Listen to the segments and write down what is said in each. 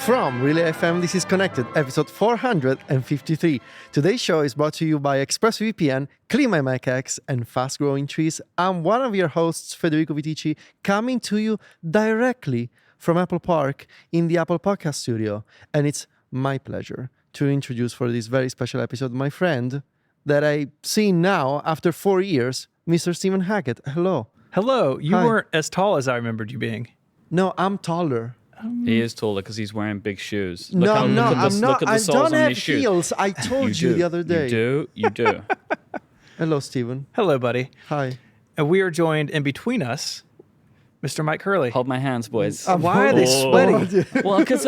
From Relay FM, this is Connected, episode 453. Today's show is brought to you by ExpressVPN, Clean My Mac X, and Fast Growing Trees. I'm one of your hosts, Federico Vitici, coming to you directly from Apple Park in the Apple Podcast studio. And it's my pleasure to introduce for this very special episode my friend that I see now after 4 years, Mr. Stephen Hackett. Hello. Hello. You Hi. weren't as tall as I remembered you being. No, I'm taller. He is taller because he's wearing big shoes. I'm not. Look at the I soles don't on have these shoes. heels. I told you the other day. You do. Hello, Stephen. Hello, buddy. Hi. And we are joined in between us, Mr. Mike Hurley. Hold my hands, boys. Why are they sweaty? Well, because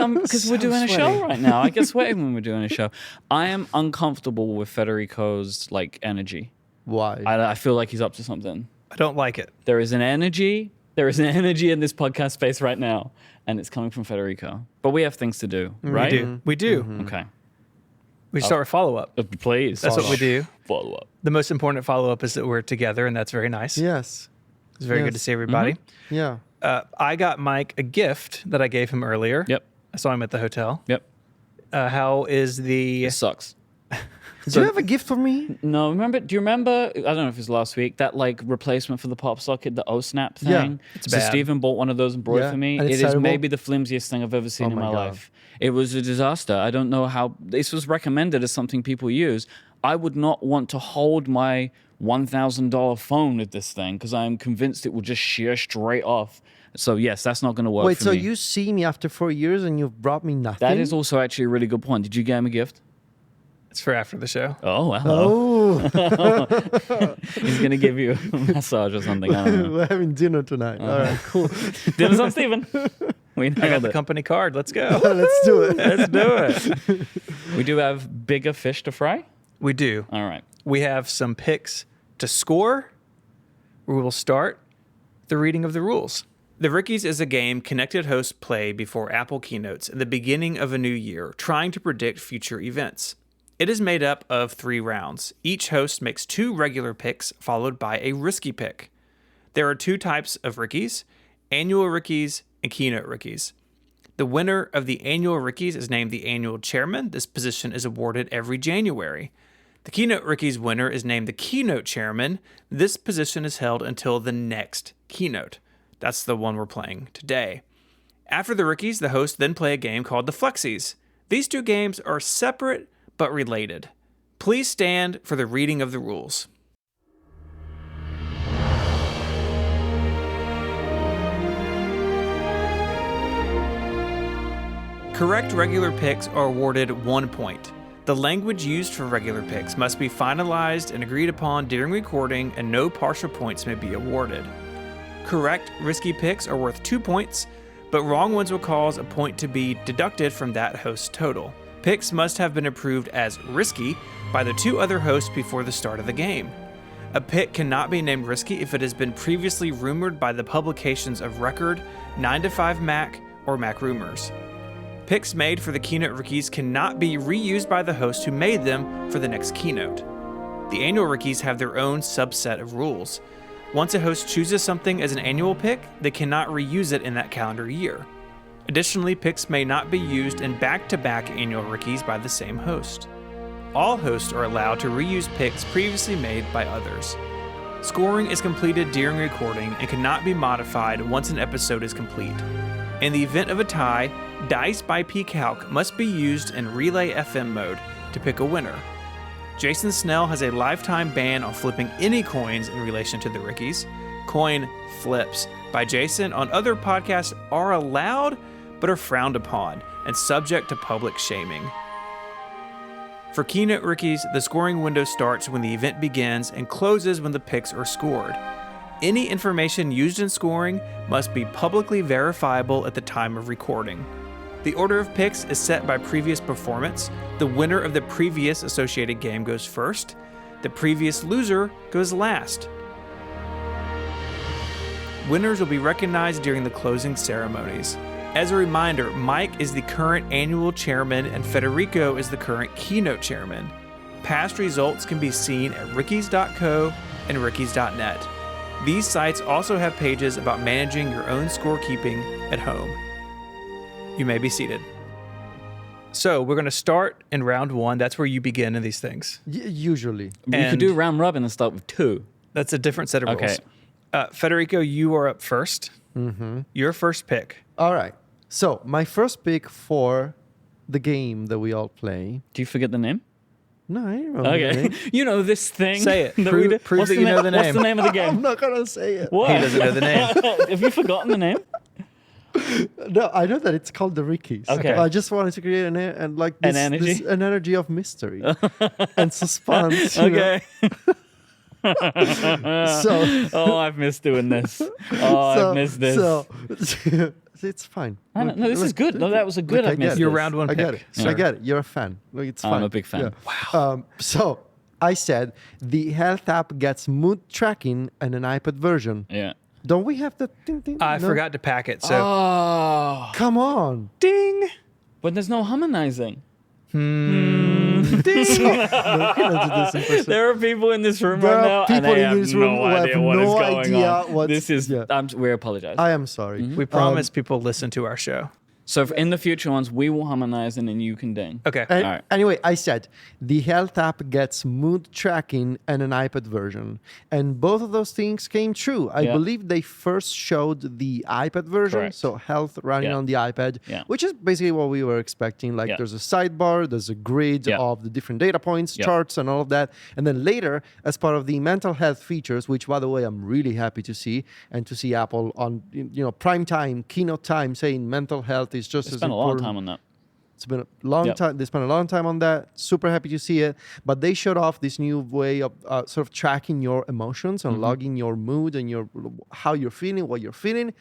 we're doing a show sweaty. right now. I get sweaty when we're doing a show. I am uncomfortable with Federico's energy. Why? I feel like he's up to something. I don't like it. There is an energy in this podcast space right now, and it's coming from Federico. But we have things to do, right? We do. Okay. We start with follow-up. Please. That's what we do. Follow up. The most important follow-up is that we're together, and that's very nice. Yes. It's very good to see everybody. Yeah. I got Mike a gift that I gave him earlier. Yep. I saw him at the hotel. Yep. How is the... It sucks. Do you have a gift for me? No, do you remember, I don't know if it was last week, that replacement for the pop socket, the O-Snap thing? Yeah, it's so bad. Stephen bought one of those and brought it for me. and It it's is terrible? maybe the flimsiest thing I've ever seen in my my God. life. It was a disaster. I don't know how, this was recommended as something people use. I would not want to hold my $1,000 phone with this thing because I'm convinced it will just shear straight off. So yes, that's not going to work Wait, for so me. you see me after 4 years and you've brought me nothing? That is also actually a really good point. Did you get him a gift? It's for after the show. Oh, wow. Oh, He's going to give you a massage or something. I don't know. we're having dinner tonight. All right, cool. Dinner's on Stephen. We I got nailed the it. company card. Let's go. Let's do it. Let's do it. We do have bigger fish to fry. We do. All right. We have some picks to score. We will start the reading of the rules. The Rickies is a game connected hosts play before Apple keynotes in the beginning of a new year, trying to predict future events. It is made up of 3 rounds. Each host makes 2 regular picks, followed by a risky pick. There are 2 types of Rickies, annual Rickies and keynote Rickies. The winner of the annual Rickies is named the annual chairman. This position is awarded every January. The keynote Rickies winner is named the keynote chairman. This position is held until the next keynote. That's the one we're playing today. After the Rickies, the hosts then play a game called the Flexies. These 2 games are separate but related. Please stand for the reading of the rules. Correct regular picks are awarded 1 point. The language used for regular picks must be finalized and agreed upon during recording, and no partial points may be awarded. Correct risky picks are worth 2 points, but wrong ones will cause a point to be deducted from that host's total. Picks must have been approved as risky by the 2 other hosts before the start of the game. A pick cannot be named risky if it has been previously rumored by the publications of Record, 9to5Mac, or Mac Rumors. Picks made for the keynote Rickies cannot be reused by the host who made them for the next keynote. The annual Rickies have their own subset of rules. Once a host chooses something as an annual pick, they cannot reuse it in that calendar year. Additionally, picks may not be used in back-to-back annual Rickies by the same host. All hosts are allowed to reuse picks previously made by others. Scoring is completed during recording and cannot be modified once an episode is complete. In the event of a tie, Dice by pCalc must be used in Relay FM mode to pick a winner. Jason Snell has a lifetime ban on flipping any coins in relation to the Rickies. Coin flips by Jason on other podcasts are allowed, but are frowned upon and subject to public shaming. For keynote Rickies, the scoring window starts when the event begins and closes when the picks are scored. Any information used in scoring must be publicly verifiable at the time of recording. The order of picks is set by previous performance. The winner of the previous associated game goes first. The previous loser goes last. Winners will be recognized during the closing ceremonies. As a reminder, Mike is the current annual chairman and Federico is the current keynote chairman. Past results can be seen at rickies.co and rickies.net. These sites also have pages about managing your own scorekeeping at home. You may be seated. So we're going to start in round 1. That's where you begin in these things. Usually. We could And- do round robin and start with 2. That's a different set of Okay. rules. Federico, you are up first. Your first pick. All right. So my first pick for the game that we all play. Do you forget the name? No, I don't remember the Okay. name. You know this thing. Say it. that Prove- we do? prove What's that you know the What's name. the name of the I'm game? not gonna say it. What? He doesn't know the name. Have you forgotten the name? No, I know that it's called the Rickies. Okay. I just wanted to create an energy? an energy of mystery and suspense. you know? Okay. So, Oh, I've missed doing this. Oh, I've missed this. So, it's fine. I don't- no, this is good. No, that was a good. I I've get missed it. Your this. round 1 I pick. get it. Yeah. I get it. You're a fan. Look, it's I'm fine. a big fan. Wow. So I said the health app gets mood tracking and an iPad version. Yeah. Don't we have the ding ding? I No? forgot to pack it. So Oh, Come on. ding. but there's no harmonizing. No, we cannot do this in person. There are people in this room There right are now, and people they in have this room no who have idea what is no going idea on. what's- This is. yeah. We apologize. I am sorry. We promise people listen to our show. So in the future ones, we will harmonize and then you can ding. Okay. And All right. Anyway, I said the health app gets mood tracking and an iPad version. And both of those things came true. I Yeah. believe they first showed the iPad version, Correct. so health running Yeah. on the iPad, Yeah. which is basically what we were expecting. Like Yeah. there's a sidebar, there's a grid Yeah. of the different data points, Yeah. charts, and all of that. And then later, as part of the mental health features, which by the way, I'm really happy to see, and to see Apple on prime time, keynote time saying mental health is just They as spent a important. long time on that. It's been a long Yep. time. They spent a long time on that. Super happy to see it. But they showed off this new way of sort of tracking your emotions and logging your mood and your how you're feeling, what you're feeling.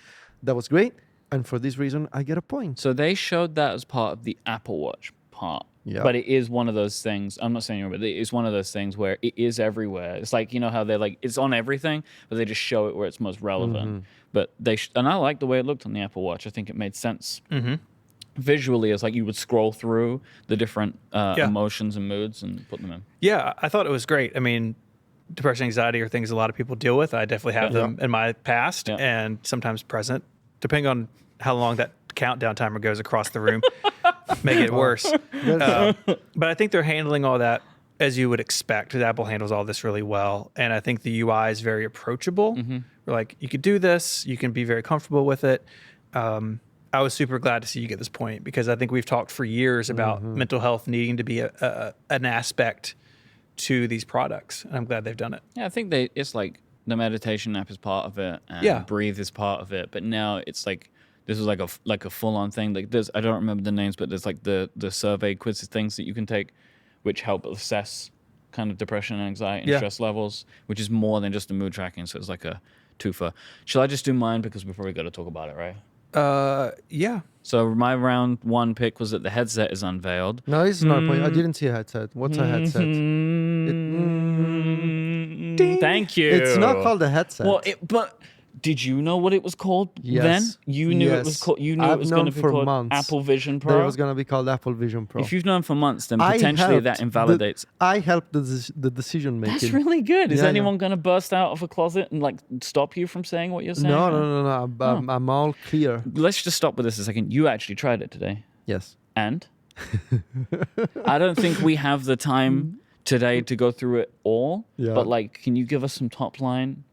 That was great. And for this reason, I get a point. So they showed that as part of the Apple Watch part. Yeah. But it is one of those things. I'm not saying you're, but it's one of those things where it is everywhere. It's like, you know how they're like, it's on everything, but they just show it where it's most relevant. But and I like the way it looked on the Apple Watch. I think it made sense. Visually, it's like you would scroll through the different emotions and moods and put them in. Yeah, I thought it was great. I mean, depression, anxiety are things a lot of people deal with. I definitely have them in my past Yeah. and sometimes present, depending on how long that countdown timer goes across the room. Make it worse. But I think they're handling all that as you would expect. Apple handles all this really well. And I think the UI is very approachable. We're like, you could do this. You can be very comfortable with it. I was super glad to see you get this point because I think we've talked for years about mental health needing to be an aspect to these products. And I'm glad they've done it. Yeah, I think it's like the meditation app is part of it, and Yeah. Breathe is part of it. But now it's like this is like a full on thing. Like there's I don't remember the names, but there's like the survey quizzes things that you can take, which help assess kind of depression and anxiety and stress levels, which is more than just the mood tracking. So it's like a twofer. Shall I just do mine because we've probably got to talk about it, right? Yeah. So my round 1 pick was that the headset is unveiled. No, it's not a point. I didn't see a headset. What's a headset? Thank you. It's not called a headset. Well, but did you know what it was called Yes. then? You knew it was Yes. called. You knew I've it was going to known be for called months Apple Vision that Pro. it was going to be called Apple Vision Pro. If you've known for months, then I potentially that helped invalidates. I helped the decision making. That's really good. Is Yeah, anyone going to burst out of a closet and like stop you from saying what you're saying? No. I'm all clear. Let's just stop with this a second. You actually tried it today, Yes. and I don't think we have the time today to go through it all. Yeah. But like, can you give us some top line?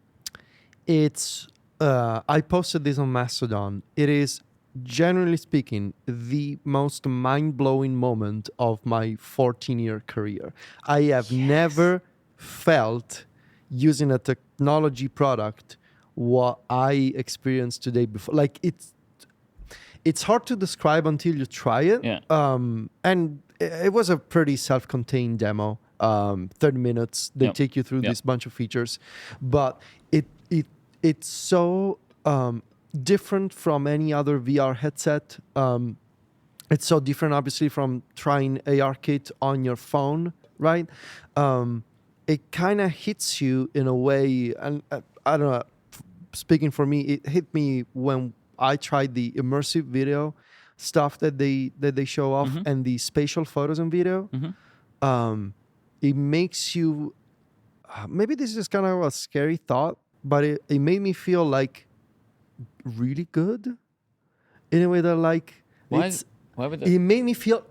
It's I posted this on Mastodon. It is, generally speaking, the most mind-blowing moment of my 14-year career. I have never felt using a technology product what I experienced today before. Like it's hard to describe until you try it. Yeah. And it was a pretty self-contained demo. 30 minutes. They Yep. take you through Yep. this bunch of features, but it's so different from any other VR headset. It's so different, obviously, from trying ARKit on your phone, right? It kind of hits you in a way, and I don't know. Speaking for me, it hit me when I tried the immersive video stuff that they show off and the spatial photos and video. It makes you. Maybe this is kind of a scary thought, but it made me feel like really good in a way that like Why would it made me feel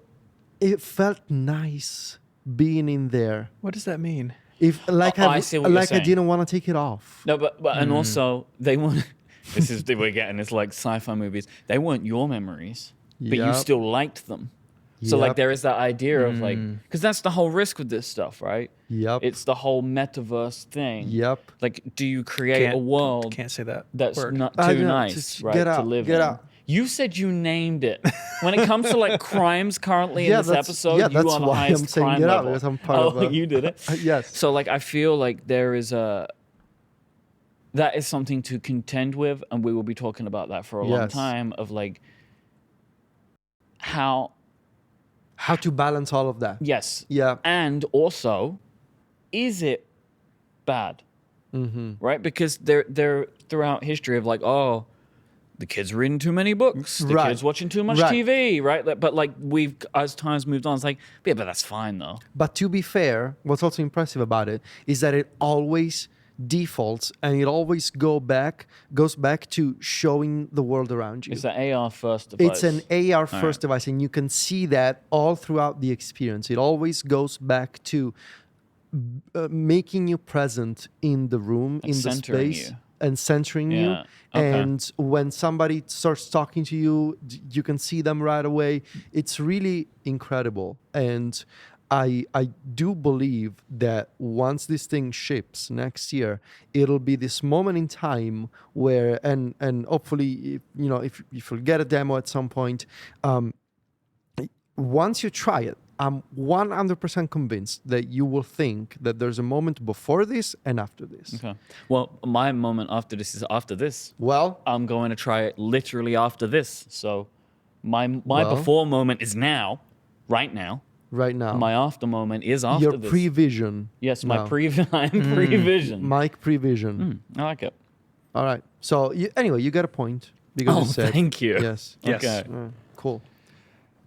it felt nice being in there. What does that mean? If like I see what you're I saying. didn't want to take it off. No, but and also they want. This is we're getting. It's like sci-fi movies. They weren't your memories, but you Yep. still liked them. So like Yep. there is that idea of like, because that's the whole risk with this stuff, right? Yep. It's the whole metaverse thing. Yep. Like, do you create a world Can't say that that's word. not I too know, nice, just right, get to out, live get in? out. You said you named it. When it comes to like crimes currently in this episode, you that's are the why highest I'm saying crime get out level. because I'm part Oh, of a, you did it. Yes. So like I feel like there is that is something to contend with, and we will be talking about that for a long Yes. time of like how to balance all of that. yes. Yeah. And also, is it bad? Mm-hmm. Right? Because they're throughout history of like, oh, the kids reading too many books, the Right. kids watching too much Right. TV, right? But like we've as time's moved on, it's like, yeah, but that's fine though. But to be fair, what's also impressive about it is that it always defaults and it always goes back to showing the world around you. It's an AR first device. It's an AR first device, and you can see that all throughout the experience. It always goes back to making you present in the room, Like in the centering space, you. and centering you. Yeah. Okay. And when somebody starts talking to you, you can see them right away. It's really incredible. And I do believe that once this thing ships next year, it'll be this moment in time where, and hopefully, if you'll get a demo at some point, once you try it, I'm 100% convinced that you will think that there's a moment before this and after this. Okay. Well, my moment after this is after this. Well, I'm going to try it literally after this. So my Well. before moment is now, right now. right now, My after moment is after your this. prevision. Yes, my now. I am prevision. Myke prevision. I like it. All right. So anyway, you got a point because Oh, you said thank you. yes. Yes. Okay. Cool.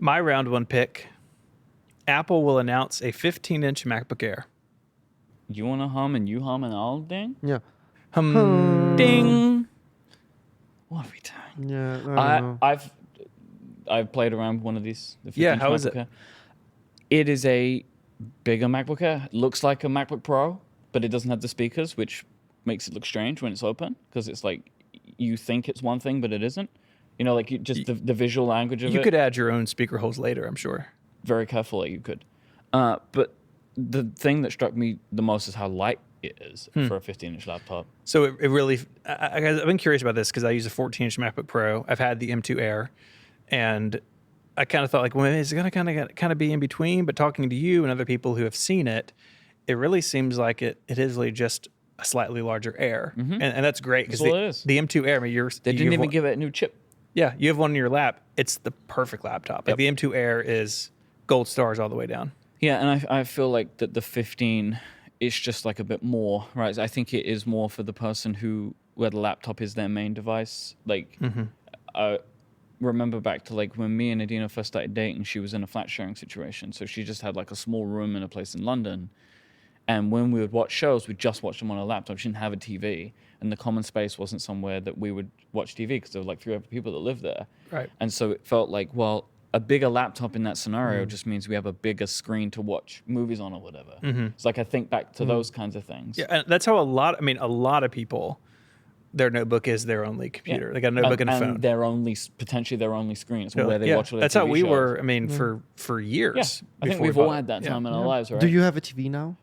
My round one pick, Apple will announce a 15-inch MacBook Air. You want to hum and you hum and I'll ding? Yeah. Ding. Well, every time. Yeah. I don't know. I've played around with one of these. The Yeah, 15-inch how is MacBook it? Air. It is a bigger MacBook Air. It looks like a MacBook Pro, but it doesn't have the speakers, which makes it look strange when it's open because it's like you think it's one thing, but it isn't. You know, like just the visual language of it. You could add your own speaker holes later, I'm sure. Very carefully, you could. But the thing that struck me the most is how light it is for a 15-inch laptop. So it really, I've been curious about this because I use a 14-inch MacBook Pro. I've had the M2 Air, and I kind of thought like, well, is it going to kind of be in between? But talking to you and other people who have seen it, it really seems like it is really just a slightly larger Air, and that's great because That's all it is. the M2 Air, I mean, They didn't even give it a new chip. Yeah, you have one in your lap. It's the perfect laptop. Like the M2 Air is gold stars all the way down. Yeah, and I feel like that the 15 is just like a bit more, right? I think it is more for the person where the laptop is their main device. Like, I remember back to like when me and Adina first started dating, she was in a flat sharing situation. So she just had like a small room in a place in London. And when we would watch shows, we'd just watch them on a laptop. She didn't have a TV. And the common space wasn't somewhere that we would watch TV because there were like 3 other people that lived there. Right. And so it felt like, well, a bigger laptop in that scenario just means we have a bigger screen to watch movies on or whatever. It's like I think back to those kinds of things. Yeah, and that's how a lot of people, their notebook is their only computer. They got a notebook and a phone. Potentially their only screen. It's Yeah, where they watch all their that's how TV we shows. were. I mean, for years. Yeah, I think before we we've all bought had it. that Yeah. time in our lives, right? Do you have a TV now?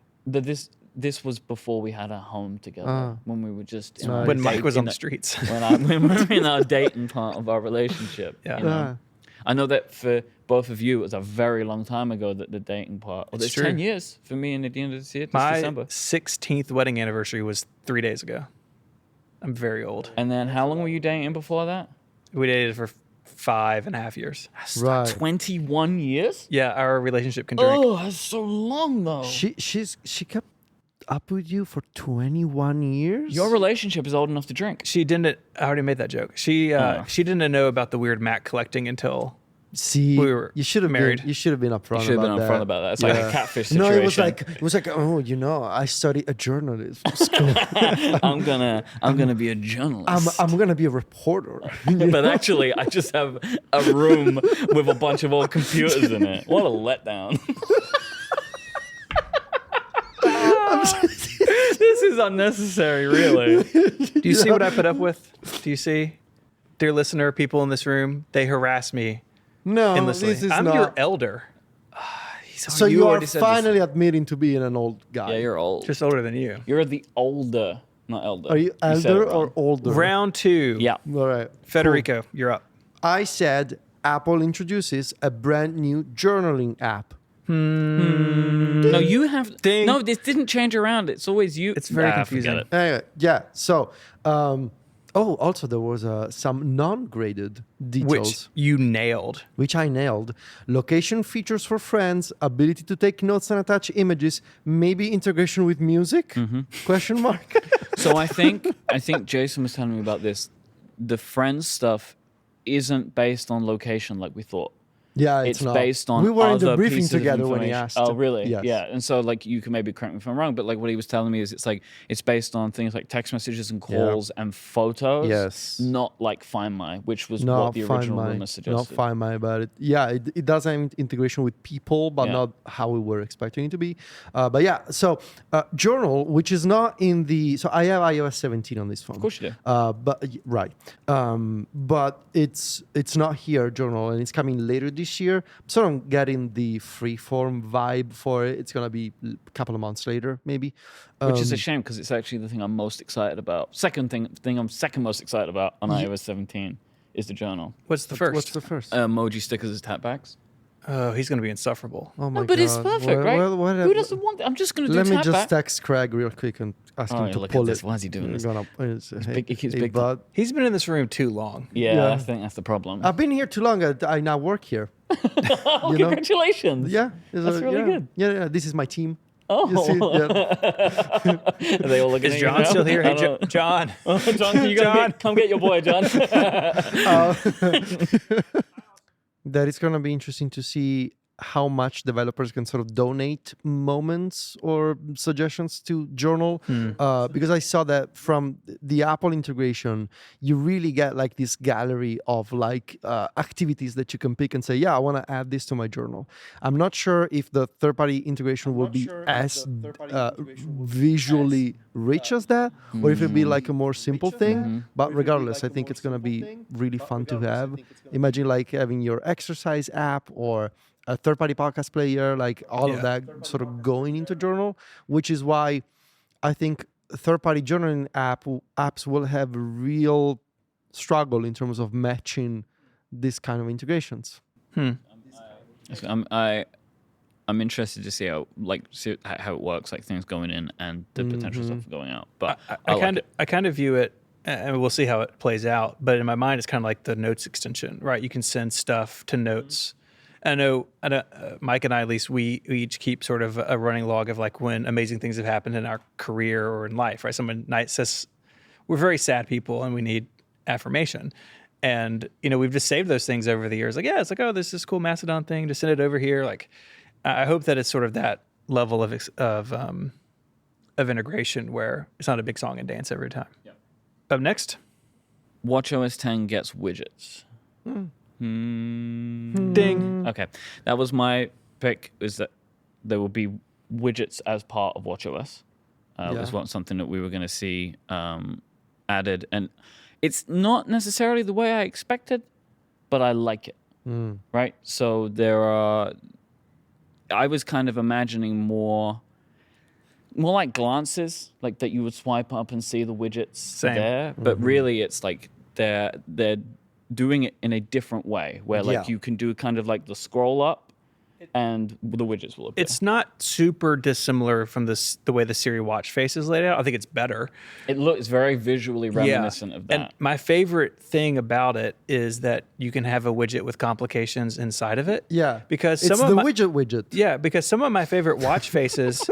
This was before we had a home together. When we were just in our When Mike was on in the streets. when we were in our dating part of our relationship. Yeah. you know? I know that for both of you, it was a very long time ago that the dating part. Well, it's true. 10 years for me and at the end of this year. This My December. 16th wedding anniversary was 3 days ago. I'm very old. And then how long were you dating before that? We dated for 5.5 years. Right. 21 years? Yeah, our relationship can drink. Oh, that's so long though. She kept up with you for 21 years. Your relationship is old enough to drink. She didn't. I already made that joke. She didn't know about the weird Mac collecting until See, We were you should have married. been. You should have been upfront. You should have been about upfront that. about that. It's like a catfish situation. No, it was like, oh, I study a journalism school. I'm gonna be a journalist. I'm gonna be a reporter. But actually, I just have a room with a bunch of old computers in it. What a letdown. This is unnecessary, really. Do you see what I put up with? Do you see? Dear listener, people in this room, they harass me No, endlessly. this is I'm not. your elder. So you are already said this. finally admitting to being an old guy. Yeah, you're old. Just older than you. You're the older, not elder. Are you said elder it wrong. or older? Round 2. Yeah. All right. Federico, you're up. I said Apple introduces a brand new journaling app. No, you have. Ding. No, this didn't change around. It's always you. It's very Forget confusing. it. Anyway, yeah. So, also there was some non-graded details. Which you nailed. Which I nailed. Location features for friends, ability to take notes and attach images, maybe integration with music? Question mark. So I think Jason was telling me about this. The friends stuff isn't based on location like we thought. Yeah, It's not. based on We were in the other briefing pieces of together when he information. asked. Oh, really? Yes. Yeah. And so, like, you can maybe correct me if I'm wrong, but like what he was telling me is it's based on things like text messages and calls and photos. Yes. Not like Find My, which was Not what the Find original My, rumor not suggested. Find My about it. Yeah, it does have integration with people, but Yeah. not how we were expecting it to be. But yeah, so Journal, which is not in the. So I have iOS 17 on this phone. Of course you do. But right, but it's not here, Journal, and it's coming later this year. So I'm getting the freeform vibe for it. It's gonna be a couple of months later, maybe. Which is a shame because it's actually the thing I'm most excited about. Second thing I'm second most excited about on iOS 17 is the journal. What's the first? What's the first? Emoji stickers as tapbacks. Oh, he's going to be insufferable. Oh my No, but it's God. perfect, right? Who doesn't want that? I'm just going to do Let me tapback. just text Craig real quick and ask Oh, him yeah, to look at pull this. it. Why is he doing this? Hey, he's hey, big. bud. He's been in this room too long. Yeah, Yeah. I think that's the problem. I've been here too long. I now work here. Oh, you know? congratulations. Yeah, That's really yeah. good. Yeah, this is my team. Oh. You see? Yeah. Are they all looking Is at you John now? still here? Hey, I don't- John. John, can you come get your boy, John? That it's going to be interesting to see how much developers can sort of donate moments or suggestions to Journal. Because I saw that from the Apple integration, you really get like this gallery of like activities that you can pick and say, yeah, I want to add this to my journal. I'm not sure if the third-party integration will be as visually rich as that, or if it'll be like a more simple thing. But regardless, I think it's going to be really fun to have. Imagine like having your exercise app or a third-party podcast player, like all of that sort of going into Journal, which is why I think third-party journaling apps will have a real struggle in terms of matching this kind of integrations. I'm interested to see how it works, like things going in and the potential stuff going out. But I kind of view it, and we'll see how it plays out. But in my mind, it's kind of like the Notes extension, right? You can send stuff to Notes. I know, Myke and I, at least, we each keep sort of a running log of like when amazing things have happened in our career or in life, right? Someone says, we're very sad people and we need affirmation. And, we've just saved those things over the years. Like, yeah, it's like, oh, there's this cool Mastodon thing, to send it over here. Like, I hope that it's sort of that level of integration where it's not a big song and dance every time. Yep. Up next. WatchOS 10 gets widgets. Ding. Okay, that was my pick. Is that there will be widgets as part of WatchOS? Was something that we were going to see added, and it's not necessarily the way I expected, but I like it. Right. So I was kind of imagining more like glances, like that you would swipe up and see the widgets there, but really it's like they're doing it in a different way where like you can do kind of like the scroll up and the widgets will appear. It's not super dissimilar from the way the Siri watch face is laid out. I think it's better. It looks very visually reminiscent of that. And my favorite thing about it is that you can have a widget with complications inside of it. Yeah, because it's the widget. Yeah, because some of my favorite watch faces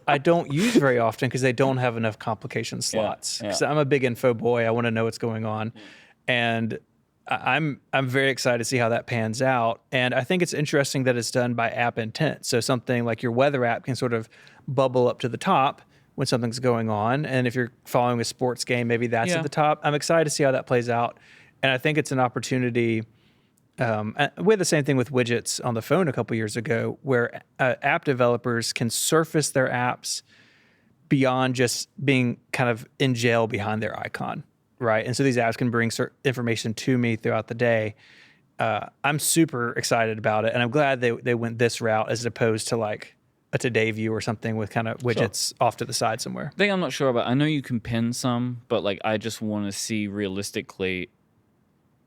I don't use very often because they don't have enough complication slots. Because I'm a big info boy. I want to know what's going on. And I'm very excited to see how that pans out, and I think it's interesting that it's done by app intent. So something like your weather app can sort of bubble up to the top when something's going on, and if you're following a sports game, maybe that's Yeah. at the top. I'm excited to see how that plays out, and I think it's an opportunity. We had the same thing with widgets on the phone a couple years ago, where app developers can surface their apps beyond just being kind of in jail behind their icon, right? And so these apps can bring information to me throughout the day. I'm super excited about it, and I'm glad they went this route as opposed to like a Today view or something with kind of widgets off to the side somewhere. Thing I'm not sure about. I know you can pin some, but like I just want to see realistically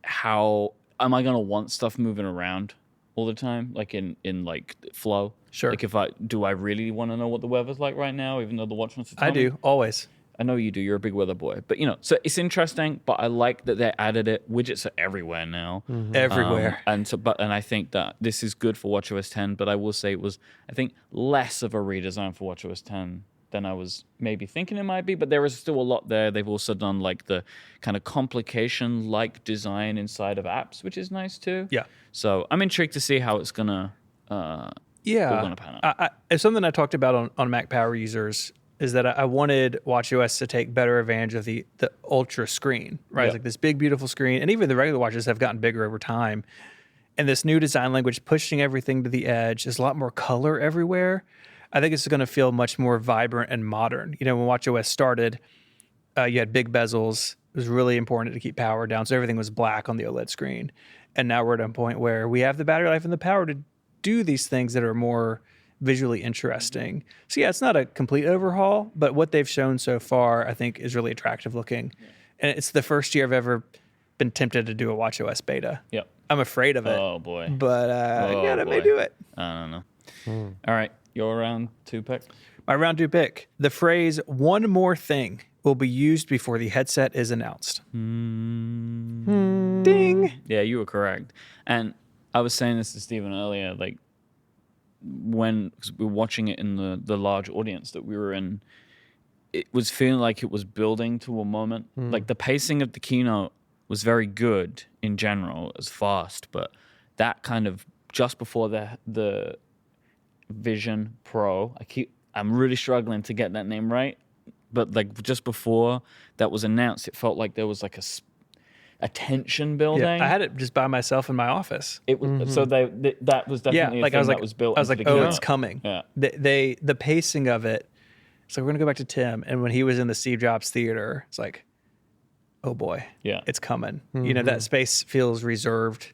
how am I gonna want stuff moving around all the time, like in like flow. Sure. Like if I really want to know what the weather's like right now, even though the watch wants to tell I me? do, always. I know you do. You're a big weather boy, but so it's interesting. But I like that they added it. Widgets are everywhere now, Everywhere. and I think that this is good for WatchOS 10. But I will say it was, I think, less of a redesign for WatchOS 10 than I was maybe thinking it might be. But there is still a lot there. They've also done like the kind of complication-like design inside of apps, which is nice too. Yeah. So I'm intrigued to see how it's gonna. Gonna pan out. It's something I talked about on Mac Power Users is that I wanted WatchOS to take better advantage of the ultra screen, right? Yeah. It's like this big, beautiful screen. And even the regular watches have gotten bigger over time. And this new design language pushing everything to the edge, there's a lot more color everywhere. I think it's going to feel much more vibrant and modern. When WatchOS started, you had big bezels. It was really important to keep power down. So everything was black on the OLED screen. And now we're at a point where we have the battery life and the power to do these things that are more visually interesting. So yeah, it's not a complete overhaul, but what they've shown so far, I think, is really attractive looking. Yeah. And it's the first year I've ever been tempted to do a WatchOS beta. Yep. I'm afraid of it. Oh boy. But I may do it. I don't know. All right, your round 2 pick. My round 2 pick. The phrase "one more thing" will be used before the headset is announced. Ding. Yeah, you were correct. And I was saying this to Stephen earlier, like cause we were watching it in the large audience that we were in, it was feeling like it was building to a moment. Like the pacing of the keynote was very good in general. It was fast, but that kind of just before the Vision Pro, I'm really struggling to get that name right, but like just before that was announced, it felt like there was like a tension building. Yeah, I had it just by myself in my office. It was so that was definitely like a I thing was like, that was built. I was like, into oh, the it's coming. Yeah. The pacing of it. So we're gonna go back to Tim, and when he was in the Steve Jobs Theater, it's like, oh boy, Yeah. it's coming. That space feels reserved,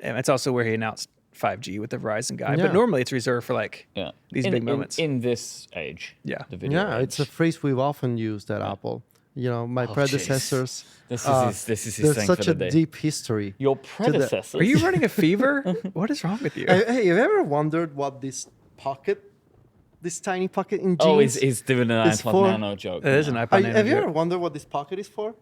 and it's also where he announced 5G with the Verizon guy. Yeah. But normally it's reserved for like these big moments. in this age. Yeah. The video Yeah, age. it's a phrase we've often used at Apple. My predecessors. This is his There's thing such for a the day. deep history. Your predecessors. Are you running a fever? What is wrong with you? Hey, have you ever wondered what this tiny pocket in jeans? Oh, he's doing an It's iPod for- Nano joke. It is an now. iPod Nano Have you joke. ever wondered what this pocket is for?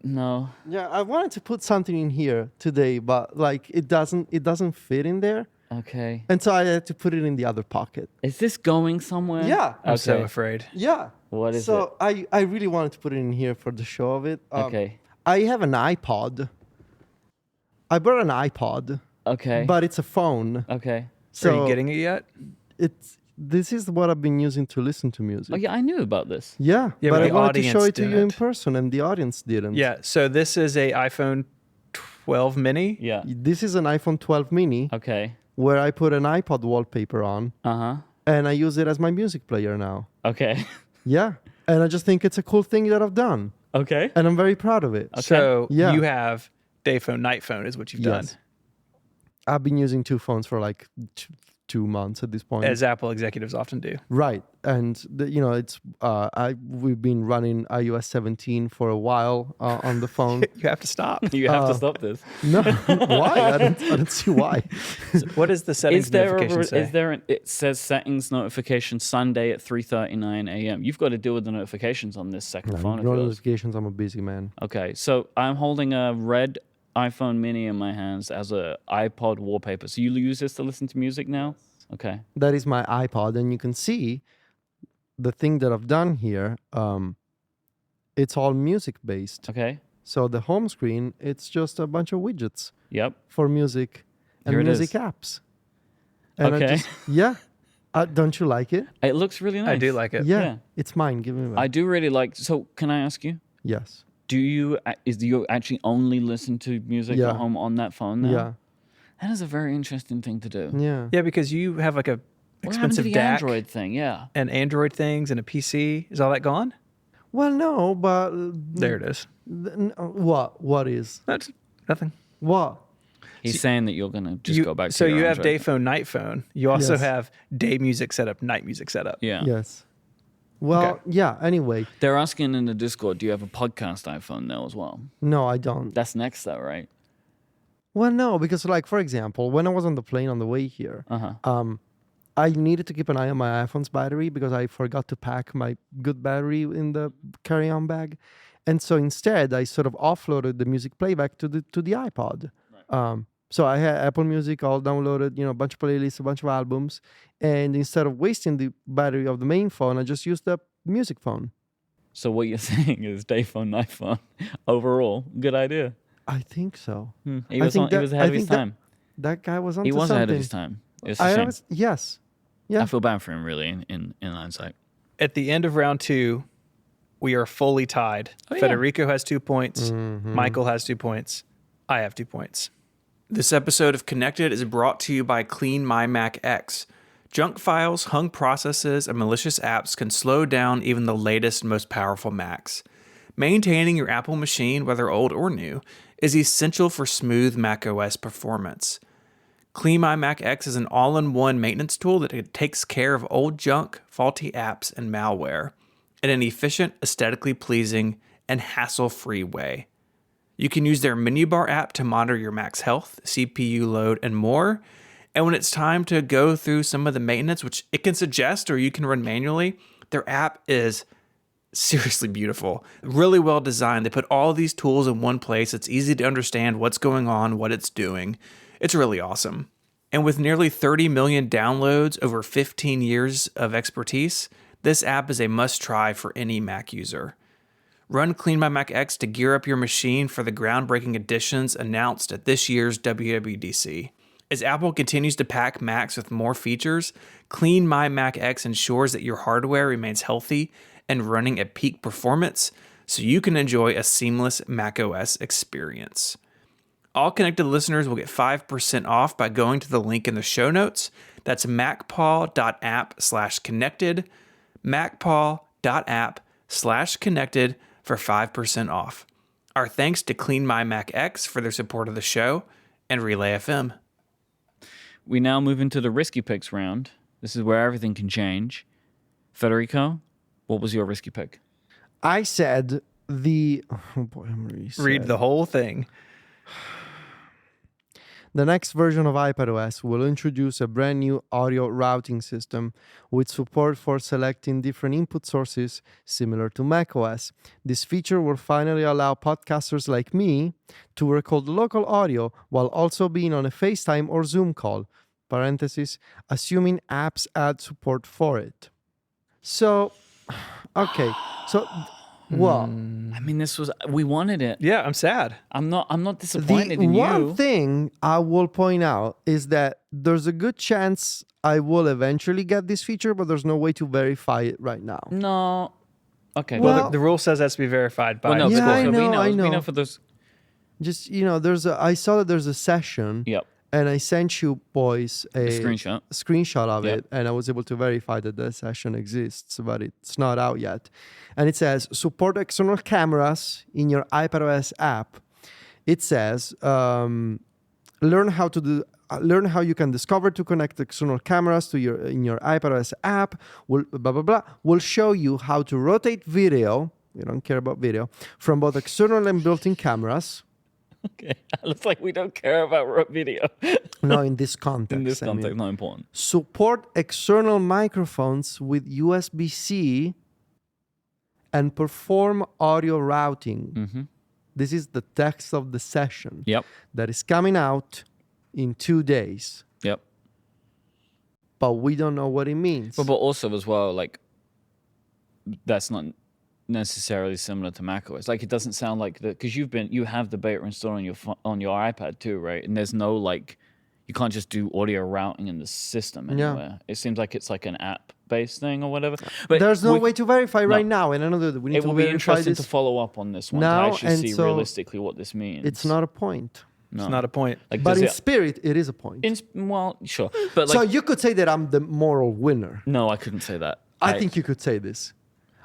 No. Yeah, I wanted to put something in here today, but like it doesn't fit in there, Okay. and so I had to put it in the other pocket. Is this going somewhere? Yeah. I'm so Okay. afraid. Yeah. What is so I really wanted to put it in here for the show of it. Okay. I have an iPod. I bought an iPod, Okay. but it's a phone. Okay. So Are you getting it yet? this is what I've been using to listen to music. Oh yeah, I knew about this. Yeah, Yeah, but but I the wanted to show audience it to you in didn't. person, and the audience didn't. Yeah. So this is a iPhone 12 mini. Yeah. This is an iPhone 12 mini Okay. where I put an iPod wallpaper on, Uh-huh. and I use it as my music player now. Okay. Yeah, and I just think it's a cool thing that I've done, Okay. and I'm very proud of it. So Yeah. you have day phone, night phone is what you've done. Yes. I've been using 2 phones for like 2 months at this point. As Apple executives often do. Right, and it's we've been running iOS 17 for a while on the phone. You have to stop. You have to stop this. No, why? I don't see why. What does the settings notification say? It says settings notification Sunday at 3:39 a.m. You've got to deal with the notifications on this second phone of No yours. notifications. I'm a busy man. Okay, so I'm holding a red iPhone mini in my hands as a iPod wallpaper. So you use this to listen to music now? Okay. That is my iPod, and you can see the thing that I've done here. It's all music based. Okay. So the home screen, it's just a bunch of widgets Yep. for music and Here it music is. apps. And Okay. don't you like it? It looks really nice. I do like it. Yeah. It's mine. Give me back. I do really like. So can I ask you? Yes. Do you actually only listen to music Yeah. at home on that phone now? Yeah. That is a very interesting thing to do. Yeah. Yeah, because you have like a What happened to expensive the DAC Android thing? Yeah. and Android things and a PC. Is all that gone? Well, no, but There it is. What? What is? That's nothing. What? He's saying that you're gonna just go back to So your you have Android. day phone, night phone. You also Yes. have day music setup, night music setup. Yeah. Yes. Well, Okay. yeah. Anyway, They're asking in the Discord, do you have a podcast iPhone now as well? no, I don't. That's next though, right? Well, no, because like for example, when I was on the plane on the way here, I needed to keep an eye on my iPhone's battery because I forgot to pack my good battery in the carry-on bag, and so instead I sort of offloaded the music playback to the iPod. Right. So I had Apple Music all downloaded, a bunch of playlists, a bunch of albums, and instead of wasting the battery of the main phone, I just used the music phone. So what you're saying is day phone, night phone. Overall, good idea. I think so. He I was, think he was ahead of his that- time. That guy was on. He was something. ahead of his time. It's a shame. Yes. Yeah. I feel bad for him, really, in hindsight. At the end of round 2, we are fully tied. Oh, yeah. Federico has 2 points. Michael has 2 points. I have 2 points. This episode of Connected is brought to you by Clean My Mac X. Junk files, hung processes, and malicious apps can slow down even the latest, most powerful Macs. Maintaining your Apple machine, whether old or new, is essential for smooth macOS performance. Clean My Mac X is an all-in-one maintenance tool that takes care of old junk, faulty apps, and malware in an efficient, aesthetically pleasing, and hassle-free way. You can use their menu bar app to monitor your Mac's health, CPU load, and more. And when it's time to go through some of the maintenance, which it can suggest or you can run manually, their app is seriously beautiful. Really well designed. They put all these tools in one place. It's easy to understand what's going on, what it's doing. It's really awesome. And with nearly 30 million downloads over 15 years of expertise, this app is a must-try for any Mac user. Run Clean My Mac X to gear up your machine for the groundbreaking additions announced at this year's WWDC. As Apple continues to pack Macs with more features, Clean My Mac X ensures that your hardware remains healthy and running at peak performance so you can enjoy a seamless macOS experience. All connected listeners will get 5% off by going to the link in the show notes. That's macpaw.app/connected, macpaw.app/connected for 5% off. Our thanks to Clean My Mac X for their support of the show and Relay FM. We now move into the risky picks round. This is where everything can change. Federico, what was your risky pick? I said the. Oh boy, I'm really Read sad. the whole thing. The next version of iPadOS will introduce a brand new audio routing system with support for selecting different input sources similar to macOS. This feature will finally allow podcasters like me to record local audio while also being on a FaceTime or Zoom call, parentheses, assuming apps add support for it. So, okay, so what? I mean, we wanted it. Yeah, I'm sad. I'm not disappointed The in one you. thing I will point out is that there's a good chance I will eventually get this feature, but there's no way to verify it right now. No. Okay. Well, Well- the rule says it has to be verified by well, no, Yeah, but I we know, know. I We know know. for those. Just I saw that there's a session, Yep. and I sent you boys a screenshot. of Yep. it, and I was able to verify that the session exists, but it's not out yet. And it says support external cameras in your iPadOS app. It says learn how you can discover to connect external cameras in your iPadOS app. Will blah blah blah. Will show you how to rotate video. We don't care about video from both external and built-in cameras. Okay. Looks like we don't care about video. No, in this context. In this I mean. context, not important. Support external microphones with USB-C and perform audio routing. Mm-hmm. This is the text of the session Yep. that is coming out in 2 days, Yep. but we don't know what it means. But also as well, like, that's not necessarily similar to macOS. Like, it doesn't sound like that because you have the beta installed on your iPad too, right? And there's no like, you can't just do audio routing in the system anywhere. It seems like it's like an app-based thing or whatever. But there's no way to verify right now, and I know that we need it to will be verify interesting this to follow up on this one now, to actually and see so realistically what this means. it's not a point. No. It's not a point. Like, But does in it- spirit, it is a point. well, sure, but like, So you could say that I'm the moral winner. no, I couldn't say that. I think you could say this.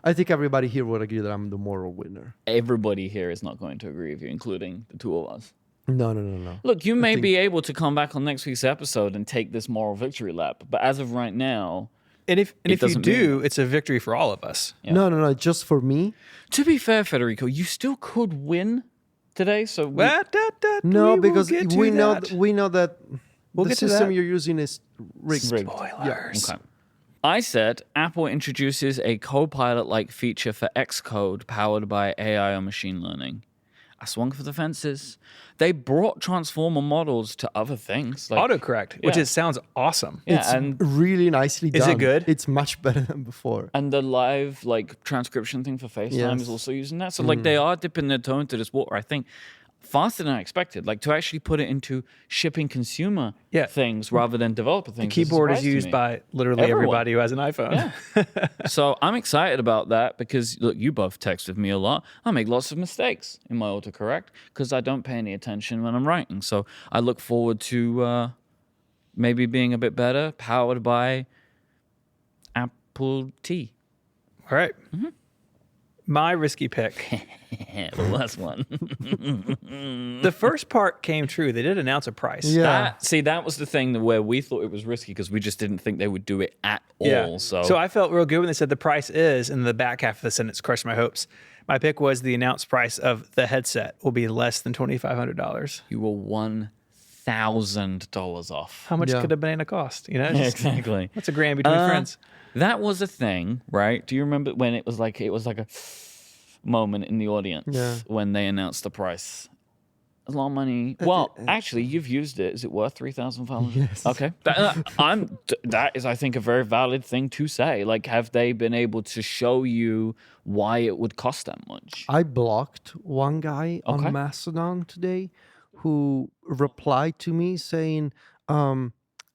I think everybody here would agree that I'm the moral winner. everybody here is not going to agree with you, including the two of us. No. Look, you may be able to come back on next week's episode and take this moral victory lap, but as of right now, And if you doesn't do, it's a victory for all of us. Yeah. No. Just for me. to be fair, Federico, you still could win today. So No, because we know that We'll the get to system that. you're using is rigged. Spoilers. Okay. I said Apple introduces a Copilot-like feature for Xcode powered by AI or machine learning. I swung for the fences. They brought transformer models to other things. Like, Autocorrect, which Yeah. sounds awesome. yeah, It's and really nicely done. Is it good? It's much better than before. the live like transcription thing for FaceTime Yes. is also using that. So like they are dipping their toe into this water, I think, faster than I expected. Like to actually put it into shipping consumer things rather than developer things. Keyboard is a surprise to used me. by literally Everyone. everybody who has an iPhone. So I'm excited about that because look, you both text with me a lot. I make lots of mistakes in my autocorrect because I don't pay any attention when I'm writing. So I look forward to maybe being a bit better, powered by Apple T. All right. My risky pick. The last one. The first part came true. They did announce a price. Yeah. That was the thing where we thought it was risky because we just didn't think they would do it at all. So I felt real good when they said the price is, and the back half of the sentence crushed my hopes. My pick was the announced price of the headset will be less than $2,500. you were $1,000 off. How much Yeah. could a banana cost? You know, Yeah, exactly. That's a grand between friends. That was a thing, right? Do you remember when it was like a moment in the audience Yeah. when they announced the price? A lot of money. Well, actually, you've used it. Is it worth $3,500? Yes. Okay. That is, I think, a very valid thing to say. Like, have they been able to show you why it would cost that much? I blocked one guy Okay. on Mastodon today who replied to me saying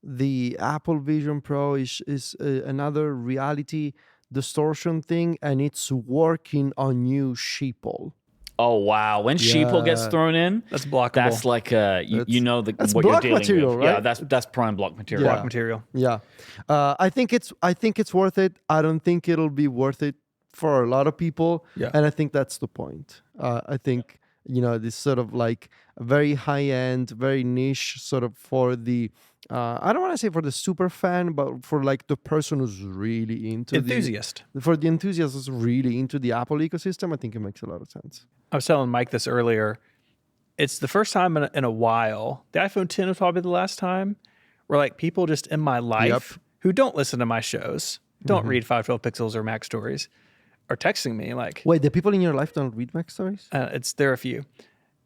the Apple Vision Pro is another reality distortion thing and it's working on you, sheeple. Oh wow! When sheeple gets Yeah. thrown in, That's blockable. that's like you know that's what block you're dealing material, with. Yeah, right? that's prime block material. Yeah. Block material. Yeah, I think it's worth it. I don't think it'll be worth it for a lot of people. Yeah. And I think that's the point. I think this sort of like a very high end, very niche sort of for the. I don't want to say for the super fan, but for like the person who's really into Enthusiast. for the enthusiast who's really into the Apple ecosystem, I think it makes a lot of sense. I was telling Mike this earlier. It's the first time in a while. The iPhone 10 was probably the last time where like people just in my life who don't listen to my shows, don't read 512 Pixels or Mac Stories, are texting me like, Wait, the people in your life don't read Mac Stories? there are a few.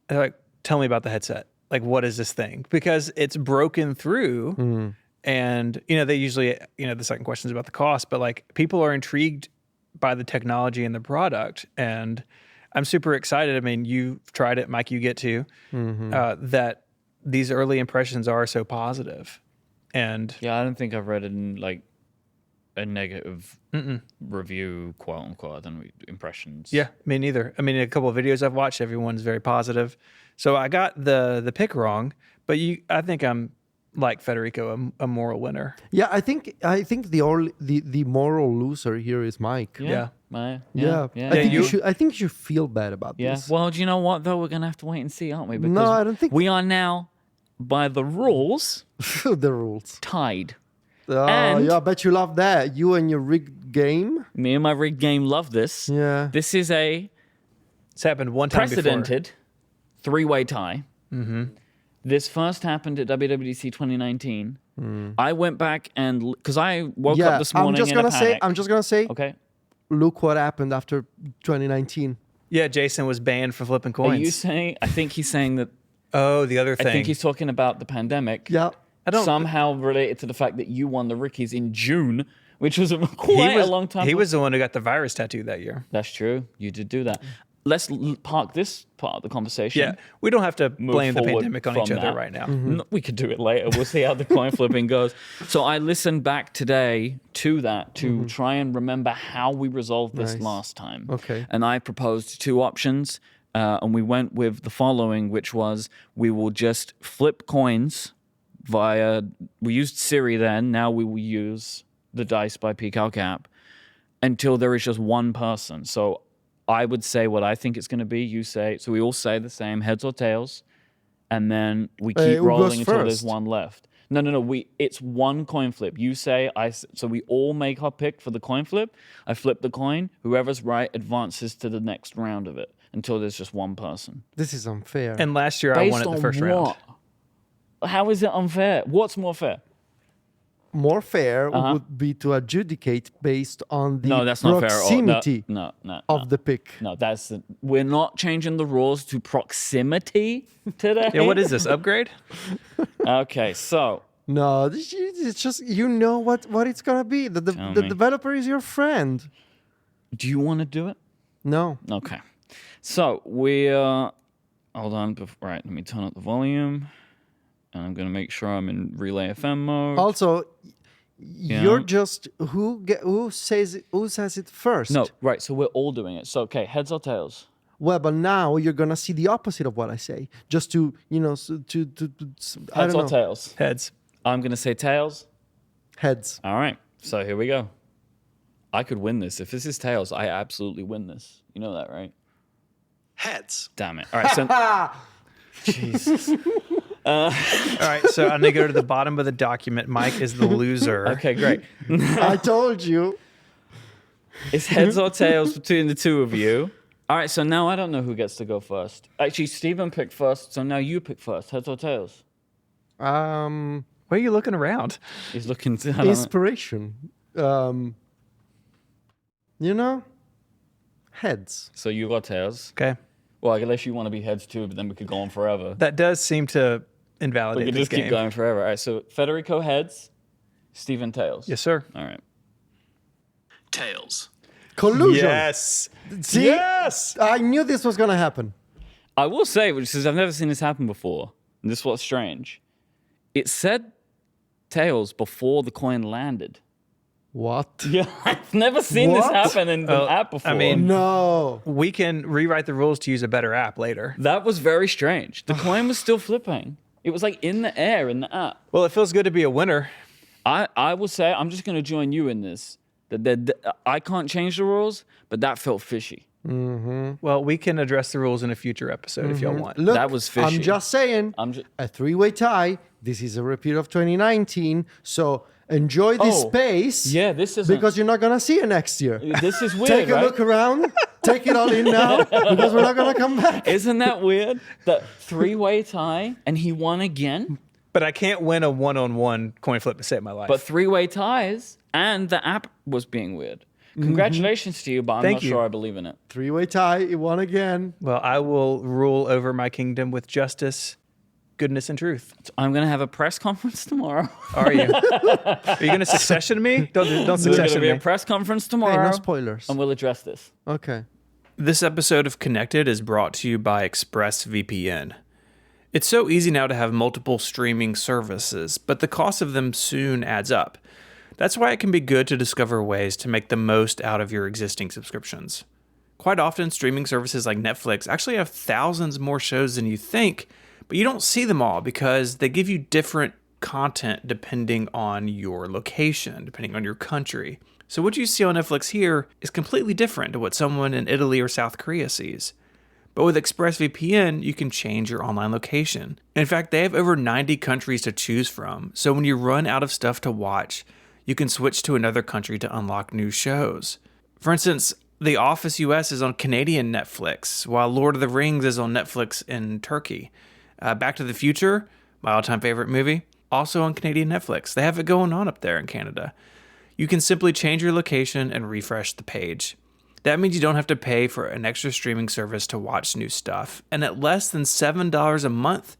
They're like, tell me about the headset. Like, what is this thing? Because it's broken through. And, they usually, the second question is about the cost, but like people are intrigued by the technology and the product. And I'm super excited. I mean, you've tried it, Mike, you get to, that these early impressions are so positive. And Yeah, I don't think I've read like a negative review, quote unquote. I don't read impressions. yeah, me neither. I mean, a couple of videos I've watched, everyone's very positive. So I got the pick wrong, but I think I'm like Federico, a moral winner. Yeah, I think the moral loser here is Mike. Yeah. I Yeah. think you should feel bad about Yeah. this. Well, do you know what though? We're gonna have to wait and see, aren't we? Because No, I don't think- we are now, by the rules, The rules. tied. Yeah, I bet you love that. You and your rigged game. Me and my rigged game love this. Yeah. This is a It's happened one time before. precedented three-way tie. This first happened at WWDC 2019. I went back and because I woke up this morning in a panic. I'm just gonna say. Okay. Look what happened after 2019. Yeah, Jason was banned for flipping Are you coins. saying? I think he's saying that. Oh, the other thing. I think he's talking about the pandemic. Yeah. I don't- somehow related to the fact that you won the Rickies in June which was quite a long time. He was the one who got the virus tattoo that year. That's true. You did do that. Let's park this part of the conversation. Yeah, we don't have to blame the forward pandemic on each from other that. right now. No, we could do it later. We'll see how the coin flipping goes. So I listened back today to that to try and remember how we resolved this last time. Okay. And I proposed 2 options, and we went with the following, which was we will just flip coins via. We used Siri then. Now we will use the dice by PCalc app until there is just one person. So I would say what I think it's going to be. You say, so we all say the same, heads or tails, and then we keep who rolling goes until there's first? one left. No. It's one coin flip. You say, so we all make our pick for the coin flip. I flip the coin. Whoever's right advances to the next round of it until there's just one person. This is unfair. And last year I won it the first round. How is it unfair? What's more fair? More fair would be to adjudicate based on the No, that's not fair at all. proximity No. of the pick. No, we're not changing the rules to proximity today. Yeah, what is this, upgrade? Okay, so No, it's just you know what it's gonna be. The me. developer is your friend. do you want to do it? No. Okay. So hold on. Right, let me turn up the volume. And I'm going to make sure I'm in Relay FM mode. Also, you're just who says it first. No, right. So we're all doing it. So, okay, heads or tails? Well, but now you're gonna see the opposite of what I say, just to I Heads don't or know. tails? Heads. I'm going to say tails. Heads. All right. So here we go. I could win this. If this is tails, I absolutely win this. You know that, right? Heads. Damn it. All right. So, Jesus. All right, so I'm going to go to the bottom of the document. Myke is the loser. Okay, great. I told you. It's heads or tails between the two of you. All right, so now I don't know who gets to go first. Actually, Stephen picked first, so now you pick first. Heads or tails? Why are you looking around? He's looking to... I don't know. Inspiration. Heads. So you got tails. Okay. Well, unless you want to be heads too, but then we could go on forever. That does seem to We invalidate could this just keep game. going forever. All right, so Federico heads, Stephen tails. Yes, sir. All right. Tails. Collusion. Yes. See? Yes. I knew this was gonna happen. I will say, which is I've never seen this happen before, and this is what's strange. It said tails before the coin landed. What? Yeah, I've never seen this What? happen in the app before. I mean- No. We can rewrite the rules to use a better app later. that was very strange. The coin was still flipping. It was like in the air in the app. Well, it feels good to be a winner. I will say, I'm just going to join you in this. I can't change the rules, but that felt fishy. Well, we can address the rules in a future episode if y'all want. Look, That was fishy. I'm just saying. A three-way tie. This is a repeat of 2019. So enjoy this Oh, space. yeah, this isn't- because you're not gonna see it next year. This is weird, Take a right? look around. Take it all in now because we're not gonna come back. Isn't that weird? That three-way tie, and he won again. But I can't win a one-on-one coin flip to save my life. But three-way ties, and the app was being weird. Congratulations to you, but I'm Thank not you. sure I believe in it. Three-way tie. It won again. well, I will rule over my kingdom with justice, goodness, and truth. I'm going to have a press conference tomorrow. Are you? Are you going to succession me? Don't There's going to succession be me. a press conference Hey, tomorrow, no spoilers. and we'll address this. Okay. This episode of Connected is brought to you by ExpressVPN. It's so easy now to have multiple streaming services, but the cost of them soon adds up. That's why it can be good to discover ways to make the most out of your existing subscriptions. Quite often, streaming services like Netflix actually have thousands more shows than you think, but you don't see them all because they give you different content depending on your location, depending on your country. So what you see on Netflix here is completely different to what someone in Italy or South Korea sees. But with ExpressVPN, you can change your online location. In fact, they have over 90 countries to choose from, so when you run out of stuff to watch, you can switch to another country to unlock new shows. For instance, The Office US is on Canadian Netflix, while Lord of the Rings is on Netflix in Turkey. Back to the Future, my all-time favorite movie, also on Canadian Netflix. They have it going on up there in Canada. You can simply change your location and refresh the page. That means you don't have to pay for an extra streaming service to watch new stuff. And at less than $7 a month,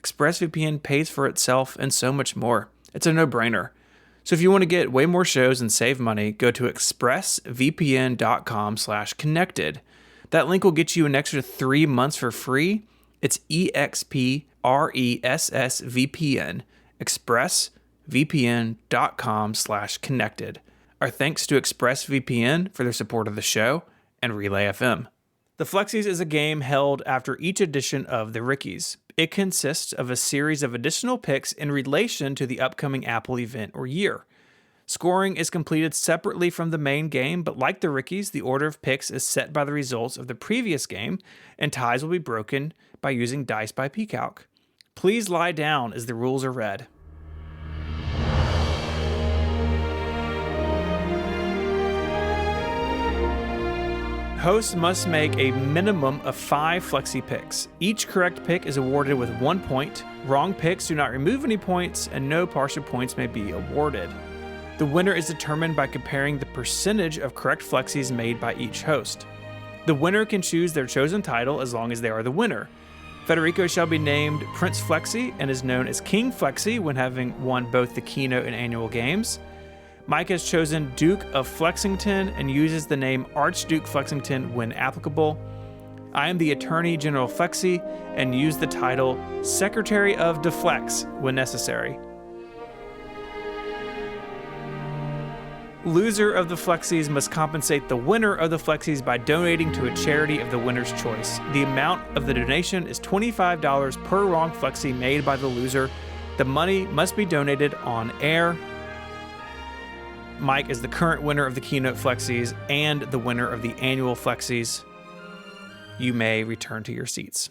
ExpressVPN pays for itself and so much more. It's a no-brainer. So if you want to get way more shows and save money, go to expressvpn.com/connected. That link will get you an extra 3 months for free. It's EXPRESSVPN, expressvpn.com/connected. Our thanks to ExpressVPN for their support of the show and Relay FM. The Flexies is a game held after each edition of the Rickies. It consists of a series of additional picks in relation to the upcoming Apple event or year. Scoring is completed separately from the main game, but like the Rickies, the order of picks is set by the results of the previous game, and ties will be broken by using dice by pcalc. Please lie down as the rules are read. Hosts must make a minimum of 5 Flexi picks. Each correct pick is awarded with 1 point. Wrong picks do not remove any points, and no partial points may be awarded. The winner is determined by comparing the percentage of correct Flexis made by each host. The winner can choose their chosen title as long as they are the winner. Federico shall be named Prince Flexi and is known as King Flexi when having won both the keynote and annual games. Myke has chosen Duke of Flexington and uses the name Archduke Flexington when applicable. I am the Attorney General Flexi and use the title Secretary of Deflex when necessary. Loser of the Flexis must compensate the winner of the Flexis by donating to a charity of the winner's choice. The amount of the donation is $25 per wrong Flexi made by the loser. The money must be donated on air. Myke is the current winner of the Keynote Flexis and the winner of the annual Flexis. You may return to your seats.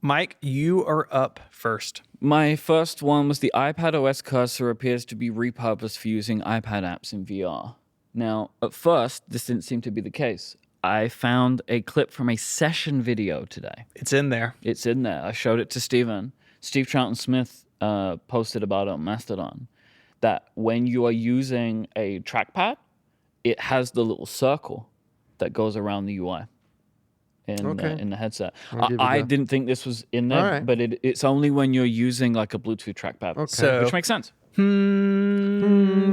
Myke, you are up first. My first one was the iPad OS cursor appears to be repurposed for using iPad apps in VR. Now, at first, this didn't seem to be the case. I found a clip from a session video today. It's in there. It's in there. I showed it to Stephen. Steve Troughton-Smith posted about it on Mastodon. That when you are using a trackpad, it has the little circle that goes around the UI in the headset. I didn't think this was in there, right. but it's only when you're using like a Bluetooth trackpad, which makes sense.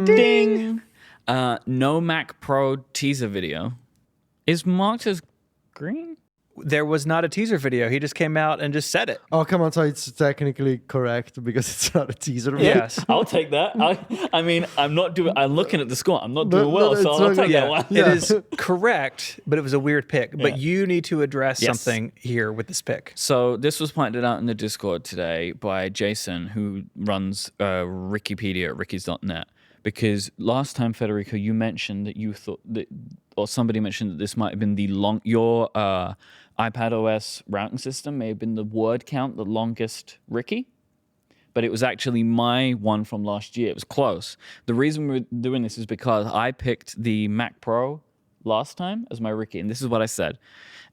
Ding! No Mac Pro teaser video is marked as green. There was not a teaser video. He just came out and just said it. Oh, come on. So it's technically correct because it's not a teaser. Video. Yes. I'll take that. I mean, I'm looking at the score. I'm not doing well, so I'll take that one. It is correct, but it was a weird pick. But you need to address something here with this pick. So this was pointed out in the Discord today by Jason, who runs Wikipedia at rickies.net. Because last time, Federico, you mentioned that you thought that, or somebody mentioned that this might have been your iPad OS routing system may have been the word count, the longest Ricky, but it was actually my one from last year. It was close. The reason we're doing this is because I picked the Mac Pro last time as my Ricky, and this is what I said.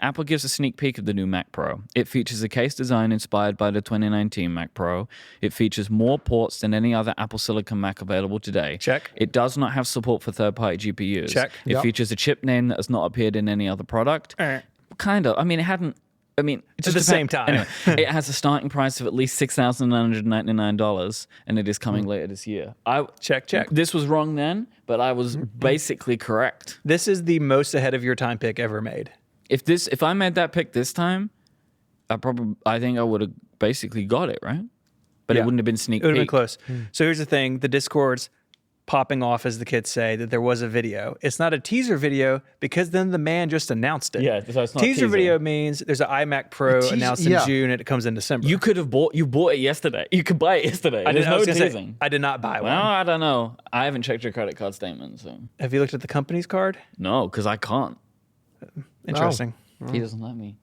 Apple gives a sneak peek of the new Mac Pro. It features a case design inspired by the 2019 Mac Pro. It features more ports than any other Apple Silicon Mac available today. Check. It does not have support for third-party GPUs. Check. It features a chip name that has not appeared in any other product. Kind of. I mean, it hadn't. I mean, it's at the same time. Anyway, it has a starting price of at least $6,999, and it is coming later this year. Check. This was wrong then, but I was basically correct. This is the most ahead of your time pick ever made. If I made that pick this time, I think I would have basically got it, right? But it wouldn't have been sneak peek. It would have been close. So here's the thing: the Discord's popping off, as the kids say, that there was a video. It's not a teaser video because then the man just announced it. Yeah, so it's not teaser video means there's an iMac Pro announced in June and it comes in December. You bought it yesterday. You could buy it yesterday. There's no teasing. I did not buy one. Well, I don't know. I haven't checked your credit card statement. So have you looked at the company's card? No, because I can't. Interesting. He doesn't let me.